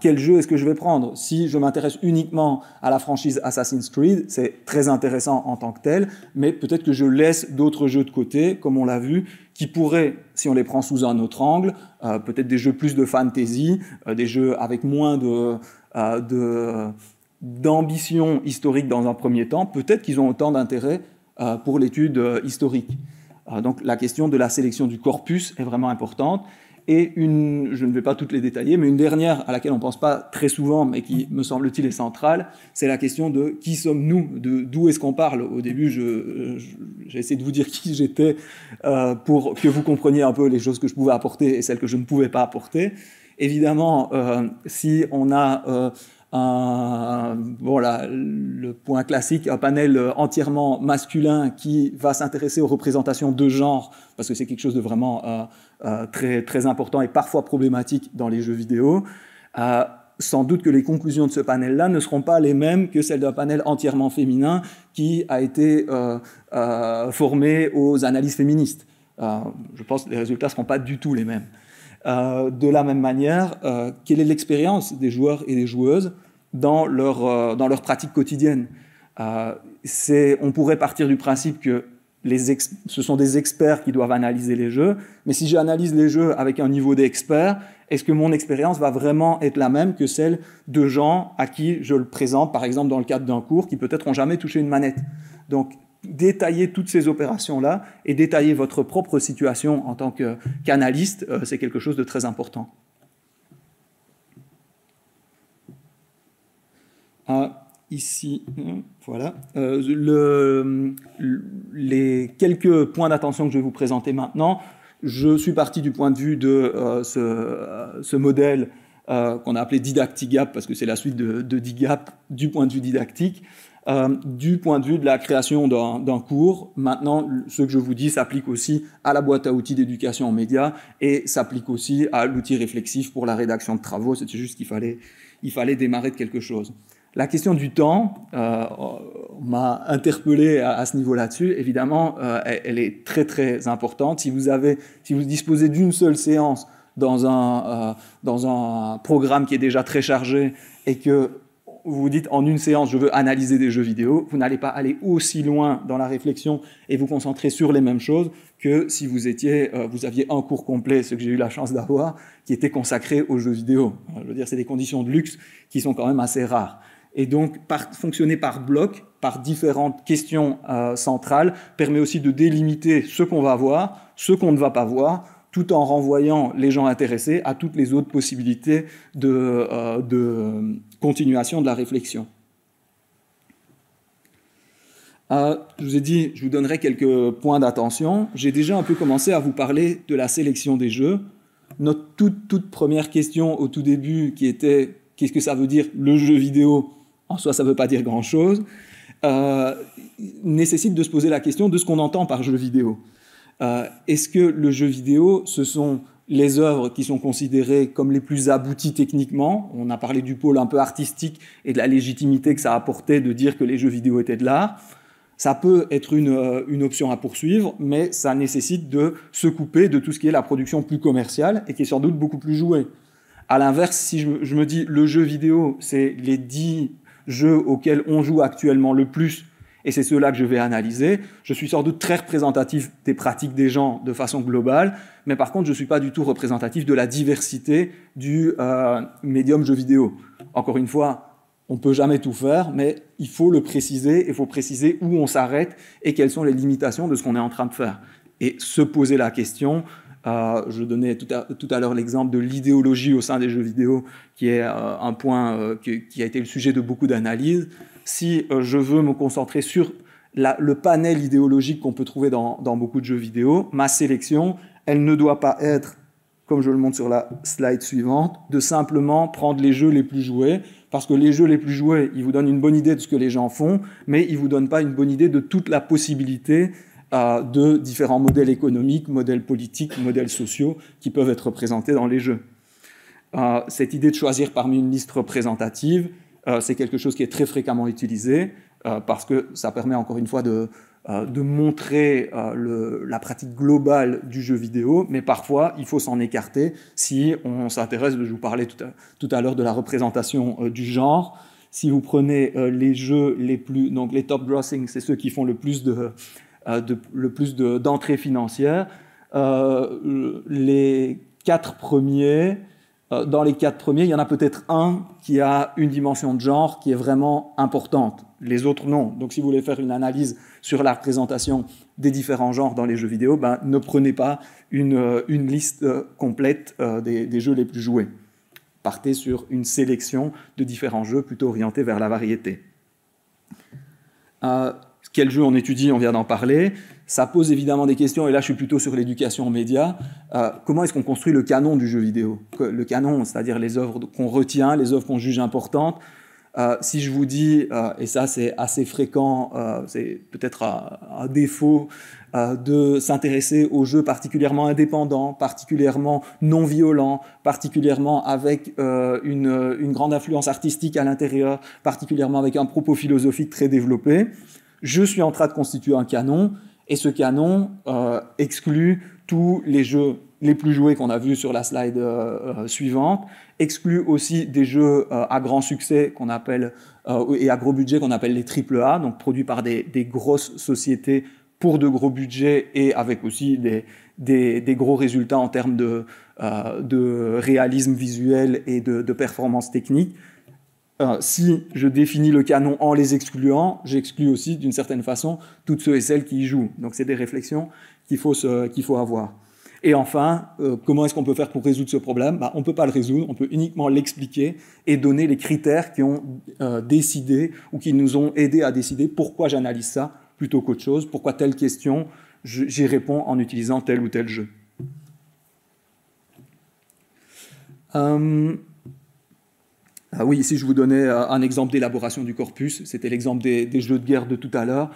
Quel jeu est-ce que je vais prendre? Si je m'intéresse uniquement à la franchise Assassin's Creed, c'est très intéressant en tant que tel, mais peut-être que je laisse d'autres jeux de côté, comme on l'a vu, qui pourraient, si on les prend sous un autre angle, peut-être des jeux plus de fantasy, des jeux avec moins d'ambition historique dans un premier temps, peut-être qu'ils ont autant d'intérêt pour l'étude historique. Donc la question de la sélection du corpus est vraiment importante. Et je ne vais pas toutes les détailler, mais une dernière à laquelle on ne pense pas très souvent, mais qui, me semble-t-il, est centrale, c'est la question de qui sommes-nous, d'où est-ce qu'on parle. Au début, j'ai essayé de vous dire qui j'étais pour que vous compreniez un peu les choses que je pouvais apporter et celles que je ne pouvais pas apporter. Évidemment, si on a le point classique, un panel entièrement masculin qui va s'intéresser aux représentations de genre, parce que c'est quelque chose de vraiment très, très important et parfois problématique dans les jeux vidéo, sans doute que les conclusions de ce panel-là ne seront pas les mêmes que celles d'un panel entièrement féminin qui a été formé aux analyses féministes. Je pense que les résultats ne seront pas du tout les mêmes. De la même manière, quelle est l'expérience des joueurs et des joueuses dans leur pratique quotidienne? On pourrait partir du principe que ce sont des experts qui doivent analyser les jeux, mais si j'analyse les jeux avec un niveau d'expert, est-ce que mon expérience va vraiment être la même que celle de gens à qui je le présente, par exemple dans le cadre d'un cours, qui peut-être n'ont jamais touché une manette? Donc, détailler toutes ces opérations-là et détailler votre propre situation en tant qu'analyste, c'est quelque chose de très important. Ici, voilà. Les quelques points d'attention que je vais vous présenter maintenant, je suis parti du point de vue de ce modèle qu'on a appelé Didactigap, parce que c'est la suite de Digap du point de vue didactique. Du point de vue de la création d'un cours, maintenant, ce que je vous dis s'applique aussi à la boîte à outils d'éducation en médias et s'applique aussi à l'outil réflexif pour la rédaction de travaux. C'était juste qu'il fallait démarrer de quelque chose. La question du temps m'a interpellé à ce niveau là-dessus. Évidemment, elle est très très importante. Si vous disposez d'une seule séance dans un programme qui est déjà très chargé et que vous vous dites en une séance je veux analyser des jeux vidéo, vous n'allez pas aller aussi loin dans la réflexion et vous concentrer sur les mêmes choses que si vous aviez un cours complet, ce que j'ai eu la chance d'avoir, qui était consacré aux jeux vidéo. Je veux dire, c'est des conditions de luxe qui sont quand même assez rares. Et donc, fonctionner par bloc, par différentes questions centrales, permet aussi de délimiter ce qu'on va voir, ce qu'on ne va pas voir, tout en renvoyant les gens intéressés à toutes les autres possibilités de continuation de la réflexion. Je vous ai dit, je vous donnerai quelques points d'attention. J'ai déjà un peu commencé à vous parler de la sélection des jeux. Notre toute première question au tout début, qui était « Qu'est-ce que ça veut dire le jeu vidéo ?» En soi, ça ne veut pas dire grand-chose. Nécessite de se poser la question de ce qu'on entend par jeu vidéo. Est-ce que le jeu vidéo, ce sont les œuvres qui sont considérées comme les plus abouties techniquement? On a parlé du pôle un peu artistique et de la légitimité que ça apportait de dire que les jeux vidéo étaient de l'art. Ça peut être une option à poursuivre, mais ça nécessite de se couper de tout ce qui est la production plus commerciale et qui est sans doute beaucoup plus jouée. À l'inverse, si je me dis le jeu vidéo, c'est les 10 jeux auxquels on joue actuellement le plus, et c'est ceux-là que je vais analyser. Je suis sans doute très représentatif des pratiques des gens de façon globale, mais par contre, je ne suis pas du tout représentatif de la diversité du médium jeu vidéo. Encore une fois, on ne peut jamais tout faire, mais il faut le préciser, il faut préciser où on s'arrête et quelles sont les limitations de ce qu'on est en train de faire. Et se poser la question, je donnais tout à l'heure l'exemple de l'idéologie au sein des jeux vidéo, qui est un point qui a été le sujet de beaucoup d'analyses. Si je veux me concentrer sur le panel idéologique qu'on peut trouver dans beaucoup de jeux vidéo, ma sélection, elle ne doit pas être, comme je le montre sur la slide suivante, de simplement prendre les jeux les plus joués, parce que les jeux les plus joués, ils vous donnent une bonne idée de ce que les gens font, mais ils ne vous donnent pas une bonne idée de toute la possibilité de différents modèles économiques, modèles politiques, modèles sociaux qui peuvent être représentés dans les jeux. Cette idée de choisir parmi une liste représentative, c'est quelque chose qui est très fréquemment utilisé parce que ça permet encore une fois de montrer la pratique globale du jeu vidéo, mais parfois il faut s'en écarter si on s'intéresse, je vous parlais tout à l'heure de la représentation du genre. Si vous prenez les jeux les plus, donc les top grossing, c'est ceux qui font le plus d'entrées financières, les 4 premiers, dans les 4 premiers, il y en a peut-être un qui a une dimension de genre qui est vraiment importante. Les autres, non. Donc, si vous voulez faire une analyse sur la représentation des différents genres dans les jeux vidéo, ne prenez pas une liste complète des jeux les plus joués. Partez sur une sélection de différents jeux plutôt orientés vers la variété. Quel jeu on étudie, on vient d'en parler. Ça pose évidemment des questions, et là je suis plutôt sur l'éducation aux médias. Comment est-ce qu'on construit le canon du jeu vidéo? Le canon, c'est-à-dire les œuvres qu'on retient, les œuvres qu'on juge importantes. Si je vous dis, et ça c'est assez fréquent, c'est peut-être un défaut de s'intéresser aux jeux particulièrement indépendants, particulièrement non violents, particulièrement avec une grande influence artistique à l'intérieur, particulièrement avec un propos philosophique très développé. Je suis en train de constituer un canon, et ce canon exclut tous les jeux les plus joués qu'on a vus sur la slide suivante, exclut aussi des jeux à grand succès qu'on appelle, et à gros budget qu'on appelle les AAA, donc produits par des grosses sociétés pour de gros budgets et avec aussi des gros résultats en termes de réalisme visuel et de performance technique. Si je définis le canon en les excluant, j'exclus aussi d'une certaine façon toutes ceux et celles qui y jouent. Donc c'est des réflexions qu'il faut avoir. Et enfin, comment est-ce qu'on peut faire pour résoudre ce problème? On ne peut pas le résoudre, on peut uniquement l'expliquer et donner les critères qui ont décidé ou qui nous ont aidés à décider pourquoi j'analyse ça plutôt qu'autre chose, pourquoi telle question, j'y réponds en utilisant tel ou tel jeu. Oui, ici je vous donnais un exemple d'élaboration du corpus, c'était l'exemple des jeux de guerre de tout à l'heure.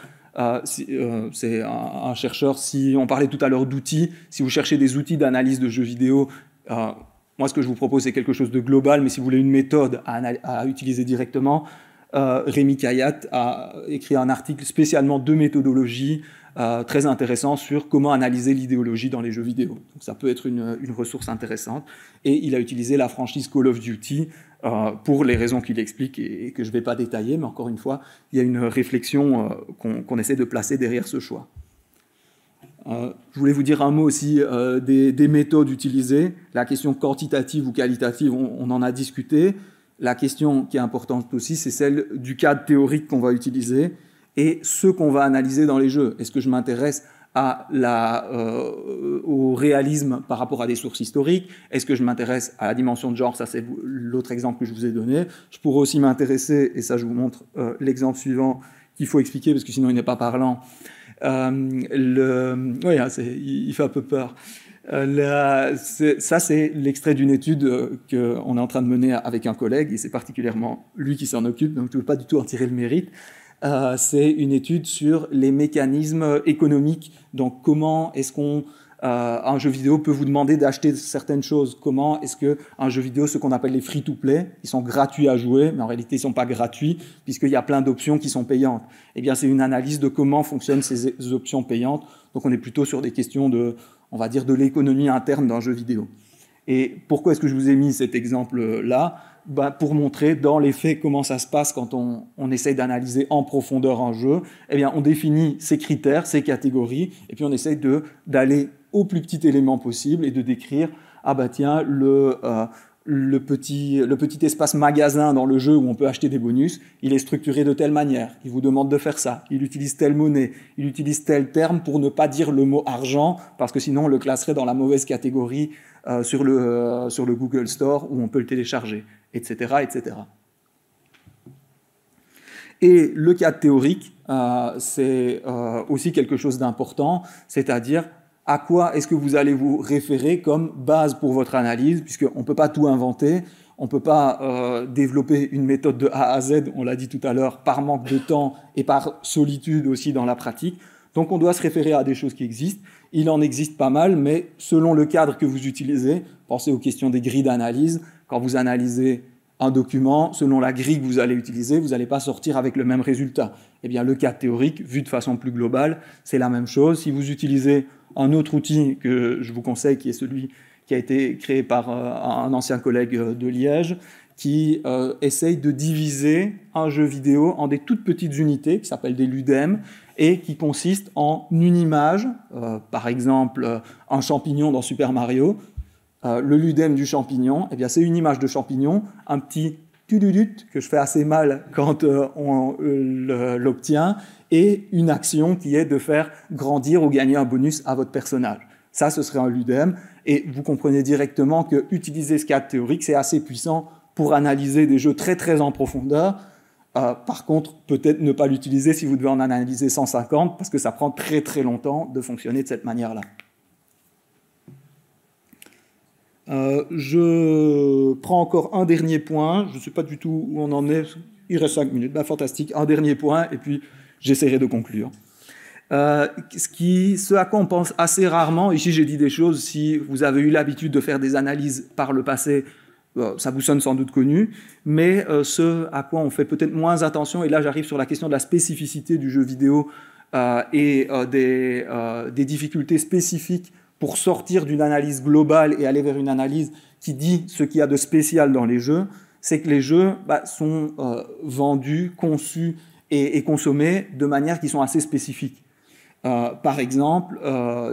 C'est un chercheur, si on parlait tout à l'heure d'outils, si vous cherchez des outils d'analyse de jeux vidéo, moi ce que je vous propose c'est quelque chose de global, mais si vous voulez une méthode à utiliser directement, Rémi Kayat a écrit un article spécialement de méthodologie très intéressant sur comment analyser l'idéologie dans les jeux vidéo. Donc ça peut être une ressource intéressante. Et il a utilisé la franchise Call of Duty pour les raisons qu'il explique et que je ne vais pas détailler, mais encore une fois, il y a une réflexion qu'on essaie de placer derrière ce choix. Je voulais vous dire un mot aussi des méthodes utilisées. La question quantitative ou qualitative, on en a discuté. La question qui est importante aussi, c'est celle du cadre théorique qu'on va utiliser et ce qu'on va analyser dans les jeux. Est-ce que je m'intéresse au réalisme par rapport à des sources historiques? Est-ce que je m'intéresse à la dimension de genre? Ça, c'est l'autre exemple que je vous ai donné. Je pourrais aussi m'intéresser, et ça, je vous montre l'exemple suivant qu'il faut expliquer parce que sinon, il n'est pas parlant. Oui, il fait un peu peur. Ça, c'est l'extrait d'une étude qu'on est en train de mener avec un collègue, et c'est particulièrement lui qui s'en occupe, donc je ne veux pas du tout en tirer le mérite. C'est une étude sur les mécanismes économiques. Donc, comment est-ce qu'un jeu vidéo peut vous demander d'acheter certaines choses? Comment est-ce qu'un jeu vidéo, ce qu'on appelle les free-to-play, ils sont gratuits à jouer, mais en réalité, ils ne sont pas gratuits, puisqu'il y a plein d'options qui sont payantes. Eh bien, c'est une analyse de comment fonctionnent ces options payantes. Donc, on est plutôt sur des questions on va dire, de l'économie interne d'un jeu vidéo. Et pourquoi est-ce que je vous ai mis cet exemple-là? Pour montrer dans les faits comment ça se passe quand on essaye d'analyser en profondeur un jeu. Eh bien, on définit ces critères, ces catégories, et puis on essaye d'aller au plus petit élément possible et de décrire, tiens, le petit espace magasin dans le jeu où on peut acheter des bonus, il est structuré de telle manière, il vous demande de faire ça, il utilise telle monnaie, il utilise tel terme pour ne pas dire le mot argent, parce que sinon on le classerait dans la mauvaise catégorie sur le Google Store où on peut le télécharger, etc. etc. Et le cadre théorique, c'est aussi quelque chose d'important, c'est-à-dire à quoi est-ce que vous allez vous référer comme base pour votre analyse, puisqu'on ne peut pas tout inventer, on ne peut pas développer une méthode de A à Z, on l'a dit tout à l'heure, par manque de temps et par solitude aussi dans la pratique. Donc on doit se référer à des choses qui existent. Il en existe pas mal, mais selon le cadre que vous utilisez, pensez aux questions des grilles d'analyse. Quand vous analysez un document, selon la grille que vous allez utiliser, vous n'allez pas sortir avec le même résultat. Eh bien, le cadre théorique, vu de façon plus globale, c'est la même chose. Si vous utilisez un autre outil que je vous conseille, qui est celui qui a été créé par un ancien collègue de Liège, qui essaye de diviser un jeu vidéo en des toutes petites unités, qui s'appellent des ludèmes, et qui consistent en une image, par exemple un champignon dans Super Mario. Le ludème du champignon, eh bien, c'est une image de champignon, un petit tududut que je fais assez mal quand on l'obtient, et une action qui est de faire grandir ou gagner un bonus à votre personnage. Ça, ce serait un ludème, et vous comprenez directement que utiliser ce cadre théorique, c'est assez puissant pour analyser des jeux très très en profondeur. Par contre, peut-être ne pas l'utiliser si vous devez en analyser 150, parce que ça prend très très longtemps de fonctionner de cette manière-là. Je prends encore un dernier point, je ne sais pas du tout où on en est, il reste 5 minutes, fantastique, un dernier point, et puis j'essaierai de conclure. Ce à quoi on pense assez rarement, ici j'ai dit des choses, si vous avez eu l'habitude de faire des analyses par le passé, ça vous sonne sans doute connu, mais ce à quoi on fait peut-être moins attention, et là j'arrive sur la question de la spécificité du jeu vidéo et des difficultés spécifiques pour sortir d'une analyse globale et aller vers une analyse qui dit ce qu'il y a de spécial dans les jeux, c'est que les jeux sont vendus, conçus et consommés de manière qui sont assez spécifiques. Par exemple,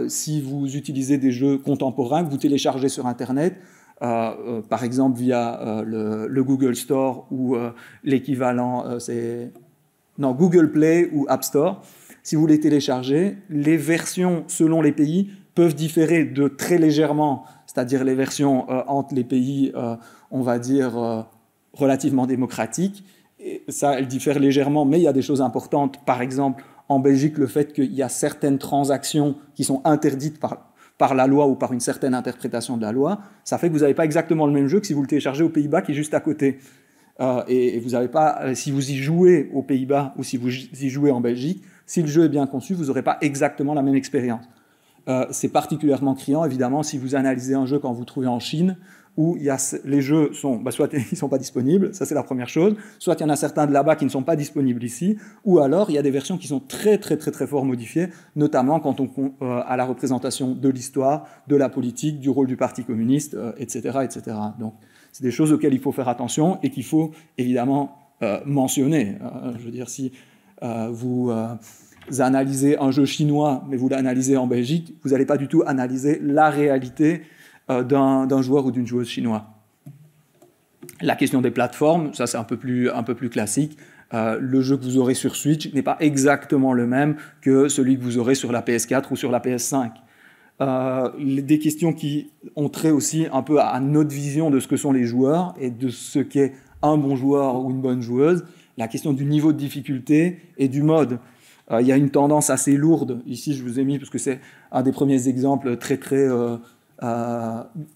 si vous utilisez des jeux contemporains que vous téléchargez sur Internet, par exemple via le Google Store ou l'équivalent, Google Play ou App Store, si vous les téléchargez, les versions selon les pays peuvent différer de très légèrement, c'est-à-dire les versions entre les pays, on va dire, relativement démocratiques. Et ça, elles diffèrent légèrement, mais il y a des choses importantes. Par exemple, en Belgique, le fait qu'il y a certaines transactions qui sont interdites par la loi ou par une certaine interprétation de la loi, ça fait que vous n'avez pas exactement le même jeu que si vous le téléchargez aux Pays-Bas qui est juste à côté. et vous n'avez pas, si vous y jouez aux Pays-Bas ou si vous y jouez en Belgique, si le jeu est bien conçu, vous n'aurez pas exactement la même expérience. C'est particulièrement criant, évidemment, si vous analysez un jeu quand vous trouvez en Chine, où les jeux sont, soit ils ne sont pas disponibles, ça c'est la première chose, soit il y en a certains de là-bas qui ne sont pas disponibles ici, ou alors il y a des versions qui sont très fort modifiées, notamment quand on à la représentation de l'histoire, de la politique, du rôle du Parti communiste, etc., etc. Donc c'est des choses auxquelles il faut faire attention et qu'il faut évidemment mentionner. Je veux dire, si vous analysez un jeu chinois, mais vous l'analysez en Belgique, vous n'allez pas du tout analyser la réalité d'un joueur ou d'une joueuse chinois. La question des plateformes, ça c'est un peu plus classique. Le jeu que vous aurez sur Switch n'est pas exactement le même que celui que vous aurez sur la PS4 ou sur la PS5. Des questions qui ont trait aussi un peu à notre vision de ce que sont les joueurs et de ce qu'est un bon joueur ou une bonne joueuse. La question du niveau de difficulté et du mode. Il y a une tendance assez lourde. Ici, je vous ai mis, parce que c'est un des premiers exemples très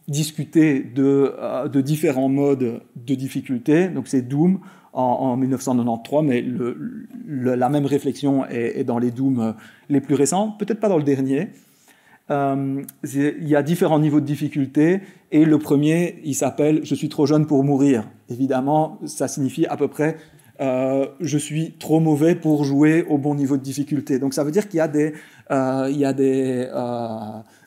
discuter de différents modes de difficulté. Donc c'est Doom en 1993, mais la même réflexion est dans les Doom les plus récents, peut-être pas dans le dernier. Il y a différents niveaux de difficulté, et le premier, il s'appelle « Je suis trop jeune pour mourir ». Évidemment, ça signifie à peu près je suis trop mauvais pour jouer au bon niveau de difficulté. Donc ça veut dire qu'il y a des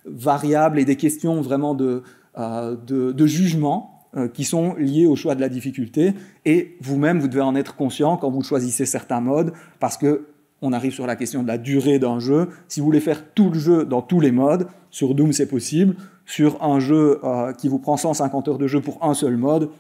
variables et des questions vraiment de jugement qui sont liées au choix de la difficulté. Et vous-même, vous devez en être conscient quand vous choisissez certains modes, parce qu'on arrive sur la question de la durée d'un jeu. Si vous voulez faire tout le jeu dans tous les modes, sur Doom c'est possible. Sur un jeu qui vous prend 150 heures de jeu pour un seul mode,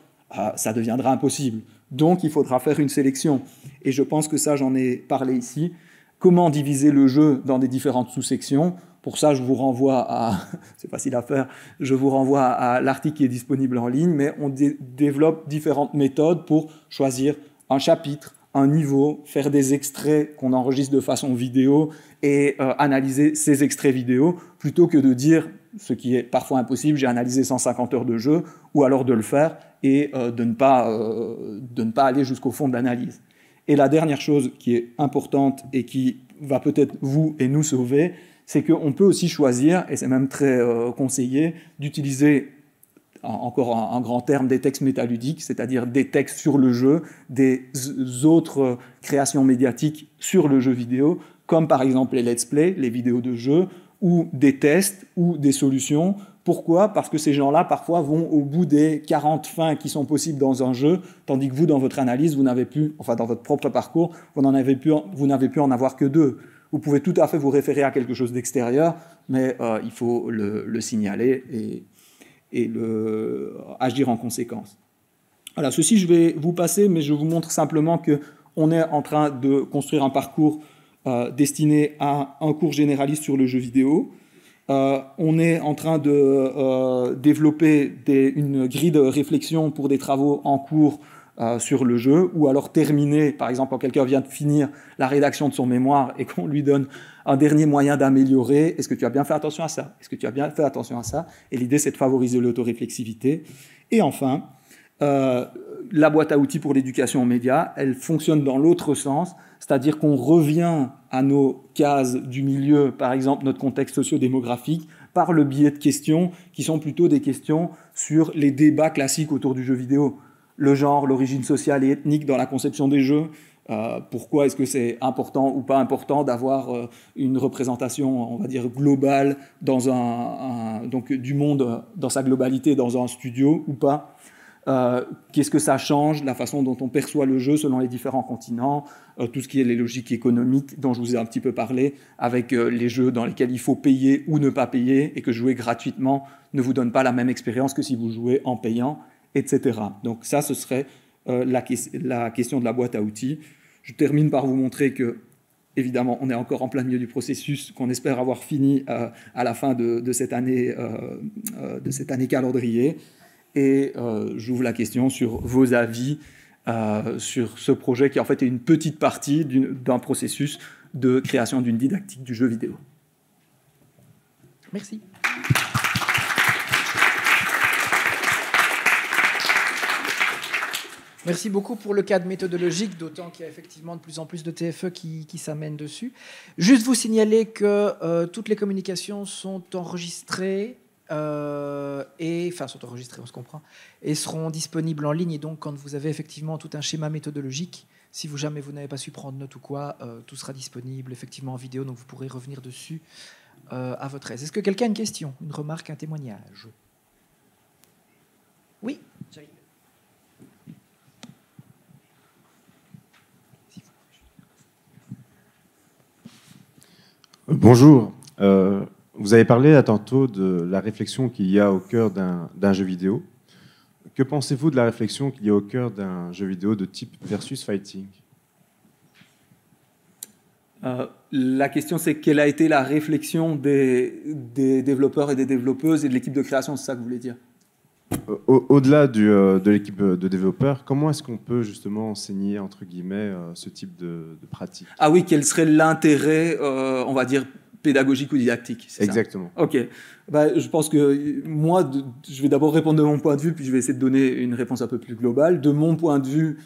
ça deviendra impossible. Donc il faudra faire une sélection. Et je pense que ça, j'en ai parlé ici. Comment diviser le jeu dans des différentes sous-sections? Pour ça, je vous renvoie à... c'est facile à faire. Je vous renvoie à l'article qui est disponible en ligne, mais on développe différentes méthodes pour choisir un chapitre, un niveau, faire des extraits qu'on enregistre de façon vidéo et analyser ces extraits vidéo, plutôt que de dire, ce qui est parfois impossible, j'ai analysé 150 heures de jeu, ou alors de le faire et de ne pas aller jusqu'au fond de l'analyse. Et la dernière chose qui est importante et qui va peut-être vous et nous sauver, c'est qu'on peut aussi choisir, et c'est même très conseillé, d'utiliser, encore un grand terme, des textes métaludiques, c'est-à-dire des textes sur le jeu, des autres créations médiatiques sur le jeu vidéo, comme par exemple les let's play, les vidéos de jeu, ou des tests, ou des solutions. Pourquoi ? Parce que ces gens-là, parfois, vont au bout des 40 fins qui sont possibles dans un jeu, tandis que vous, dans votre analyse, vous n'avez pu, enfin dans votre propre parcours, vous n'avez pu en avoir que 2. Vous pouvez tout à fait vous référer à quelque chose d'extérieur, mais il faut le signaler et agir en conséquence. Voilà, ceci, je vais vous passer, mais je vous montre simplement qu'on est en train de construire un parcours destiné à un cours généraliste sur le jeu vidéo. On est en train de développer une grille de réflexion pour des travaux en cours sur le jeu, ou alors terminer, par exemple, quand quelqu'un vient de finir la rédaction de son mémoire et qu'on lui donne un dernier moyen d'améliorer. Est-ce que tu as bien fait attention à ça? Est-ce que tu as bien fait attention à ça? Et l'idée, c'est de favoriser l'autoréflexivité. Et enfin, la boîte à outils pour l'éducation aux médias, elle fonctionne dans l'autre sens, c'est-à-dire qu'on revient à nos cases du milieu, par exemple notre contexte socio-démographique, par le biais de questions qui sont plutôt des questions sur les débats classiques autour du jeu vidéo. Le genre, l'origine sociale et ethnique dans la conception des jeux, pourquoi est-ce que c'est important ou pas important d'avoir une représentation, on va dire, globale donc du monde dans sa globalité dans un studio ou pas. Qu'est-ce que ça change, la façon dont on perçoit le jeu selon les différents continents, tout ce qui est les logiques économiques dont je vous ai un petit peu parlé, avec les jeux dans lesquels il faut payer ou ne pas payer, et que jouer gratuitement ne vous donne pas la même expérience que si vous jouez en payant, etc. Donc ça, ce serait la question de la boîte à outils. Je termine par vous montrer que, évidemment, on est encore en plein milieu du processus qu'on espère avoir fini à la fin de cette année calendrier. Et j'ouvre la question sur vos avis sur ce projet qui en fait est une petite partie d'un processus de création d'une didactique du jeu vidéo. Merci. Merci beaucoup pour le cadre méthodologique, d'autant qu'il y a effectivement de plus en plus de TFE qui s'amènent dessus. Juste vous signaler que toutes les communications sont enregistrées, sont enregistrées, on se comprend, et seront disponibles en ligne. Et donc, quand vous avez effectivement tout un schéma méthodologique, si jamais vous n'avez pas su prendre note ou quoi, tout sera disponible effectivement en vidéo, donc vous pourrez revenir dessus à votre aise. Est-ce que quelqu'un a une question, une remarque, un témoignage? Oui. Bonjour. Vous avez parlé à tantôt de la réflexion qu'il y a au cœur d'un jeu vidéo. Que pensez-vous de la réflexion qu'il y a au cœur d'un jeu vidéo de type versus fighting? La question, c'est quelle a été la réflexion des développeurs et des développeuses et de l'équipe de création, c'est ça que vous voulez dire? Au-delà de l'équipe de développeurs, comment est-ce qu'on peut justement enseigner, entre guillemets, ce type de pratique? Ah oui, quel serait l'intérêt, on va dire, pédagogique ou didactique? Exactement. Ça. Ok. Je pense que moi, je vais d'abord répondre de mon point de vue, puis je vais essayer de donner une réponse un peu plus globale. De mon point de vue,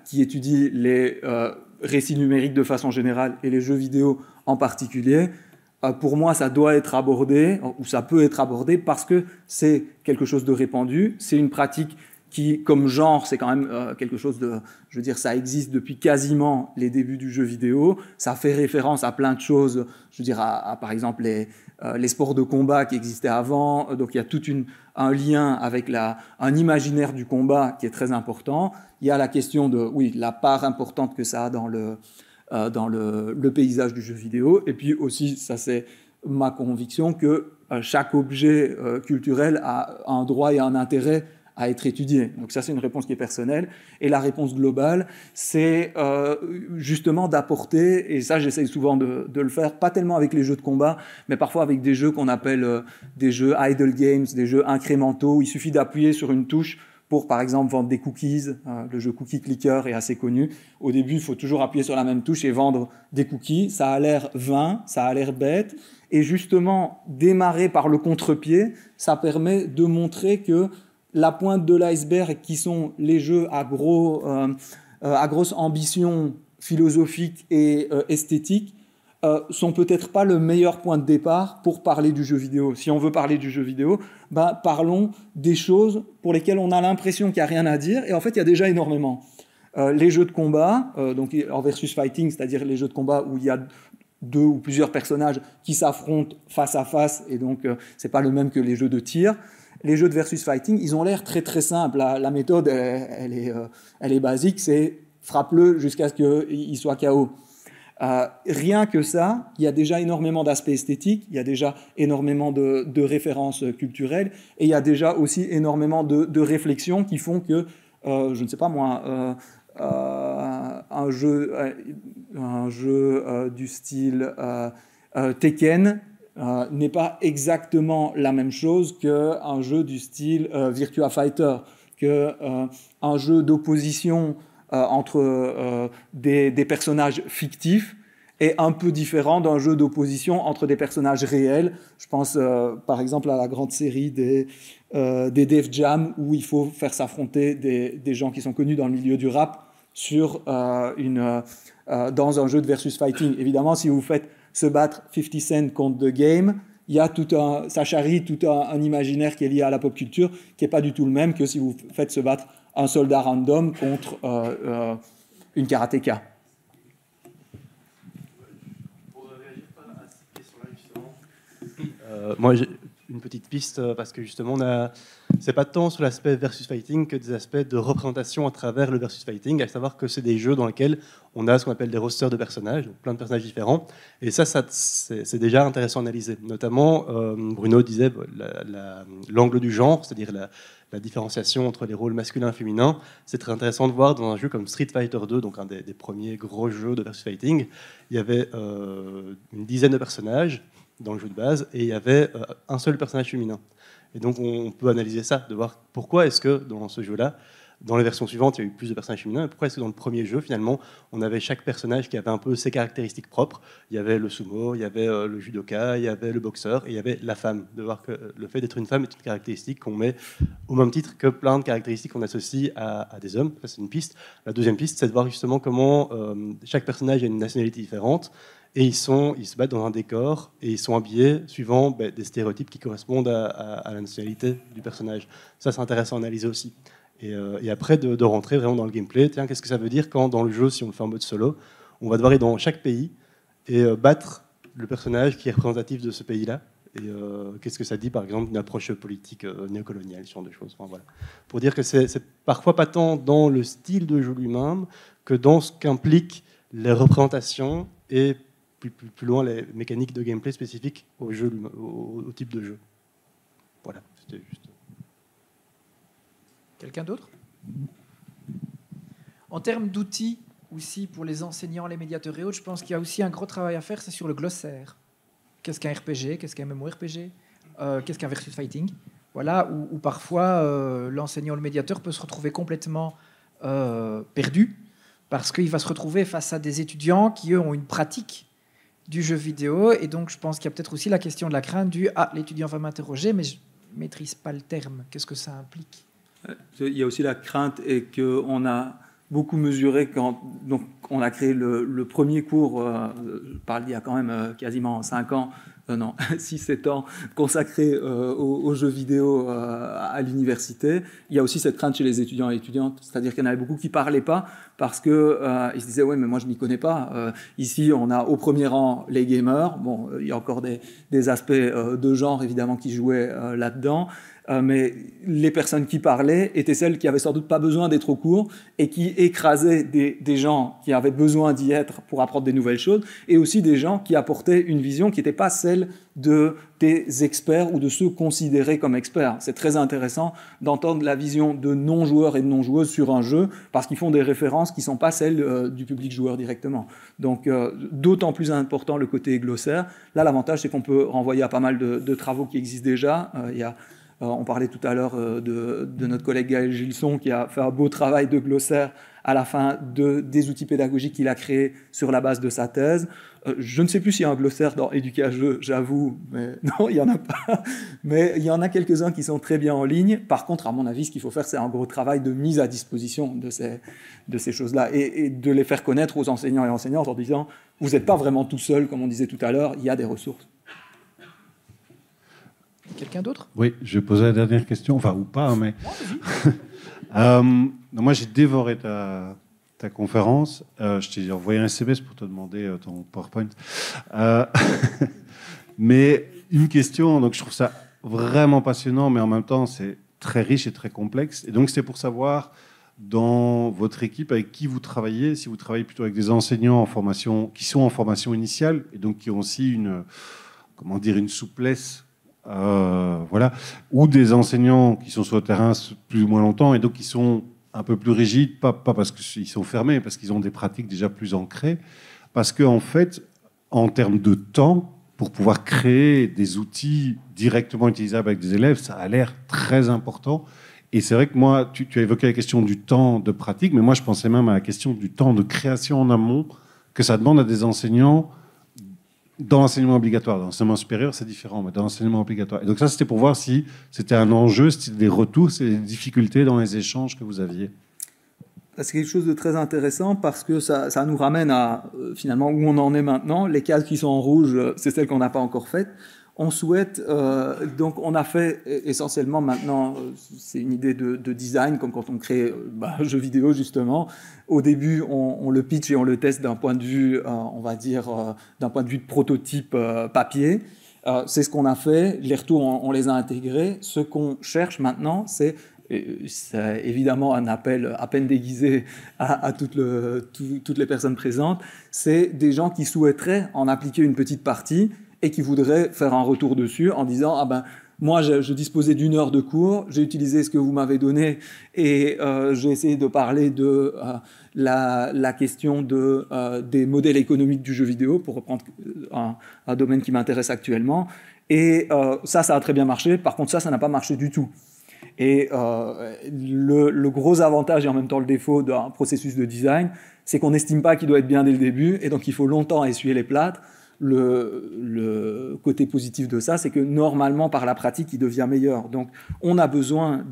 qui étudie les récits numériques de façon générale et les jeux vidéo en particulier, pour moi, ça doit être abordé, ou ça peut être abordé, parce que c'est quelque chose de répandu, c'est une pratique qui, comme genre, c'est quand même quelque chose de... Je veux dire, ça existe depuis quasiment les débuts du jeu vidéo, ça fait référence à plein de choses, je veux dire, par exemple, les sports de combat qui existaient avant, donc il y a tout un lien avec un imaginaire du combat qui est très important. Il y a la question de, oui, la part importante que ça a dans le paysage du jeu vidéo. Et puis aussi, ça c'est ma conviction, que chaque objet culturel a un droit et un intérêt à être étudié. Donc ça, c'est une réponse qui est personnelle. Et la réponse globale, c'est justement d'apporter, et ça j'essaye souvent de le faire, pas tellement avec les jeux de combat, mais parfois avec des jeux qu'on appelle des jeux idle games, des jeux incrémentaux. Il suffit d'appuyer sur une touche pour, par exemple, vendre des cookies. Le jeu Cookie Clicker est assez connu. Au début, il faut toujours appuyer sur la même touche et vendre des cookies. Ça a l'air vain, ça a l'air bête. Et justement, démarrer par le contre-pied, ça permet de montrer que la pointe de l'iceberg, qui sont les jeux à grosse ambition philosophique et esthétique, sont peut-être pas le meilleur point de départ pour parler du jeu vidéo. Si on veut parler du jeu vidéo, parlons des choses pour lesquelles on a l'impression qu'il n'y a rien à dire, et en fait, il y a déjà énormément. Les jeux de combat, donc en versus fighting, c'est-à-dire les jeux de combat où il y a deux ou plusieurs personnages qui s'affrontent face à face, et donc c'est pas le même que les jeux de tir. Les jeux de versus fighting, ils ont l'air très très simples. La méthode, elle est basique, c'est frappe-le jusqu'à ce qu'il soit KO. Rien que ça, il y a déjà énormément d'aspects esthétiques, il y a déjà énormément de références culturelles, et il y a déjà aussi énormément de réflexions qui font que, je ne sais pas moi, un jeu du style Tekken n'est pas exactement la même chose qu'un jeu du style Virtua Fighter, qu'un jeu d'opposition entre des personnages fictifs est un peu différent d'un jeu d'opposition entre des personnages réels. Je pense par exemple à la grande série des Def Jam, où il faut faire s'affronter des gens qui sont connus dans le milieu du rap dans un jeu de versus fighting. Évidemment, si vous faites se battre 50 Cent contre The Game, ça charrie tout un imaginaire qui est lié à la pop culture, qui n'est pas du tout le même que si vous faites se battre un soldat random contre une karatéka. Pour réagir à cette question-là, moi j'ai une petite piste, parce que justement, c'est pas tant sur l'aspect versus fighting que des aspects de représentation à travers le versus fighting, à savoir que c'est des jeux dans lesquels on a ce qu'on appelle des rosters de personnages, donc plein de personnages différents, et ça c'est déjà intéressant à analyser. Notamment, Bruno disait l'angle du genre, c'est-à-dire la différenciation entre les rôles masculins et féminins. C'est très intéressant de voir dans un jeu comme Street Fighter 2, donc un des premiers gros jeux de versus fighting, il y avait une dizaine de personnages dans le jeu de base, et il y avait un seul personnage féminin. Et donc on peut analyser ça, de voir pourquoi est-ce que dans ce jeu-là, dans les versions suivantes, il y a eu plus de personnages féminins. Pourquoi est-ce que dans le premier jeu, finalement, on avait chaque personnage qui avait un peu ses caractéristiques propres? Il y avait le sumo, il y avait le judoka, il y avait le boxeur, et il y avait la femme. De voir que le fait d'être une femme est une caractéristique qu'on met au même titre que plein de caractéristiques qu'on associe à des hommes. Ça, c'est une piste. La deuxième piste, c'est de voir justement comment chaque personnage a une nationalité différente, et ils se battent dans un décor, et ils sont habillés suivant des stéréotypes qui correspondent à la nationalité du personnage. Ça, c'est intéressant à analyser aussi. Et après, de rentrer vraiment dans le gameplay. Tiens, qu'est-ce que ça veut dire quand, dans le jeu, si on le fait en mode solo, on va devoir aller dans chaque pays et battre le personnage qui est représentatif de ce pays-là. Et qu'est-ce que ça dit, par exemple, d'une approche politique néocoloniale, ce genre de choses. Enfin, voilà. Pour dire que c'est parfois pas tant dans le style de jeu lui-même que dans ce qu'impliquent les représentations et plus loin les mécaniques de gameplay spécifiques au type de jeu. Voilà, c'était juste. Quelqu'un d'autre? En termes d'outils, aussi pour les enseignants, les médiateurs et autres, je pense qu'il y a aussi un gros travail à faire, c'est sur le glossaire. Qu'est-ce qu'un RPG? Qu'est-ce qu'un MMORPG? Qu'est-ce qu'un versus fighting? Voilà, où parfois l'enseignant, le médiateur peut se retrouver complètement perdu, parce qu'il va se retrouver face à des étudiants qui, eux, ont une pratique du jeu vidéo, et donc je pense qu'il y a peut-être aussi la question de la crainte du « Ah, l'étudiant va m'interroger, mais je ne maîtrise pas le terme. Qu'est-ce que ça implique ?» Il y a aussi la crainte et qu'on a beaucoup mesuré quand donc, on a créé le premier cours, je parle il y a quand même quasiment 5 ans, non, 6-7 ans, consacré aux jeux vidéo à l'université. Il y a aussi cette crainte chez les étudiants et étudiantes, c'est-à-dire qu'il y en avait beaucoup qui ne parlaient pas parce qu'ils se disaient « Ouais, mais moi je ne m'y connais pas. Ici, on a au premier rang les gamers. » Bon, il y a encore des aspects de genre, évidemment, qui jouaient là-dedans. Mais les personnes qui parlaient étaient celles qui avaient sans doute pas besoin d'être au cours et qui écrasaient des gens qui avaient besoin d'y être pour apprendre des nouvelles choses, et aussi des gens qui apportaient une vision qui n'était pas celle des experts ou de ceux considérés comme experts. C'est très intéressant d'entendre la vision de non-joueurs et de non-joueuses sur un jeu parce qu'ils font des références qui ne sont pas celles du public joueur directement. Donc d'autant plus important le côté glossaire. Là, l'avantage, c'est qu'on peut renvoyer à pas mal de travaux qui existent déjà. Il y a on parlait tout à l'heure de notre collègue Gaël Gilson qui a fait un beau travail de glossaire à la fin des outils pédagogiques qu'il a créés sur la base de sa thèse. Je ne sais plus s'il y a un glossaire dans Educageux, j'avoue, mais non, il n'y en a pas. Mais il y en a quelques-uns qui sont très bien en ligne. Par contre, à mon avis, ce qu'il faut faire, c'est un gros travail de mise à disposition de ces choses-là et de les faire connaître aux enseignants et enseignantes en disant « Vous n'êtes pas vraiment tout seul, comme on disait tout à l'heure, il y a des ressources. » Quelqu'un d'autre? Oui, je vais poser la dernière question, enfin, ou pas, mais... moi, j'ai dévoré ta conférence. Je t'ai envoyé un SMS pour te demander ton PowerPoint. Mais une question, donc je trouve ça vraiment passionnant, mais en même temps, c'est très riche et très complexe. Et donc, c'est pour savoir, dans votre équipe, avec qui vous travaillez, si vous travaillez plutôt avec des enseignants en formation, qui sont en formation initiale, et donc qui ont aussi une souplesse, voilà, ou des enseignants qui sont sur le terrain plus ou moins longtemps et donc qui sont un peu plus rigides, pas parce qu'ils sont fermés, parce qu'ils ont des pratiques déjà plus ancrées, parce qu'en fait, en termes de temps, pour pouvoir créer des outils directement utilisables avec des élèves, ça a l'air très important. Et c'est vrai que moi, tu as évoqué la question du temps de pratique, mais moi je pensais même à la question du temps de création en amont, que ça demande à des enseignants dans l'enseignement obligatoire. Dans l'enseignement supérieur, c'est différent, mais dans l'enseignement obligatoire. Et donc ça, c'était pour voir si c'était un enjeu, si c'était des retours, si des difficultés dans les échanges que vous aviez. C'est quelque chose de très intéressant parce que ça nous ramène à finalement où on en est maintenant. Les cases qui sont en rouge, c'est celles qu'on n'a pas encore faites. On souhaite, donc on a fait essentiellement maintenant, c'est une idée de design, comme quand on crée un jeu vidéo justement. Au début, on le pitch et on le teste d'un point de vue, on va dire, d'un point de vue de prototype papier. C'est ce qu'on a fait, les retours, on les a intégrés. Ce qu'on cherche maintenant, c'est évidemment un appel à peine déguisé à toutes les personnes présentes, c'est des gens qui souhaiteraient en appliquer une petite partie et qui voudraient faire un retour dessus en disant « Ah ben, moi, je disposais d'1 heure de cours, j'ai utilisé ce que vous m'avez donné et j'ai essayé de parler de la question des modèles économiques du jeu vidéo, pour reprendre un domaine qui m'intéresse actuellement. Et ça a très bien marché. Par contre, ça n'a pas marché du tout. » Et le gros avantage et en même temps le défaut d'un processus de design, c'est qu'on n'estime pas qu'il doit être bien dès le début, et donc il faut longtemps essuyer les plâtres. Le côté positif de ça, c'est que normalement, par la pratique, il devient meilleur. Donc, on a besoin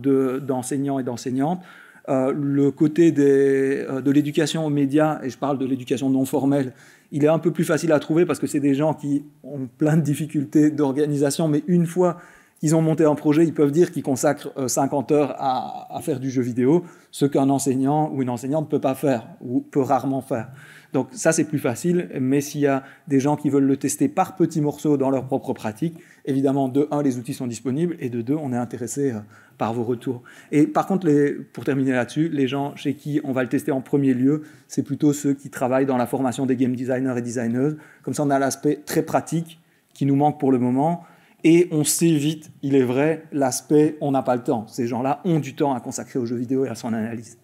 d'enseignants et d'enseignantes. Le côté de l'éducation aux médias, et je parle de l'éducation non formelle, il est un peu plus facile à trouver parce que c'est des gens qui ont plein de difficultés d'organisation, mais une fois qu'ils ont monté un projet, ils peuvent dire qu'ils consacrent 50 heures à faire du jeu vidéo, ce qu'un enseignant ou une enseignante ne peut pas faire, ou peut rarement faire. Donc ça, c'est plus facile, mais s'il y a des gens qui veulent le tester par petits morceaux dans leur propre pratique, évidemment, de 1, les outils sont disponibles, et de 2, on est intéressé par vos retours. Et par contre, pour terminer là-dessus, les gens chez qui on va le tester en premier lieu, c'est plutôt ceux qui travaillent dans la formation des game designers et designeuses. Comme ça, on a l'aspect très pratique qui nous manque pour le moment, et on s'évite, il est vrai, l'aspect « on n'a pas le temps ». Ces gens-là ont du temps à consacrer aux jeux vidéo et à son analyse.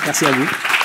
Merci à vous.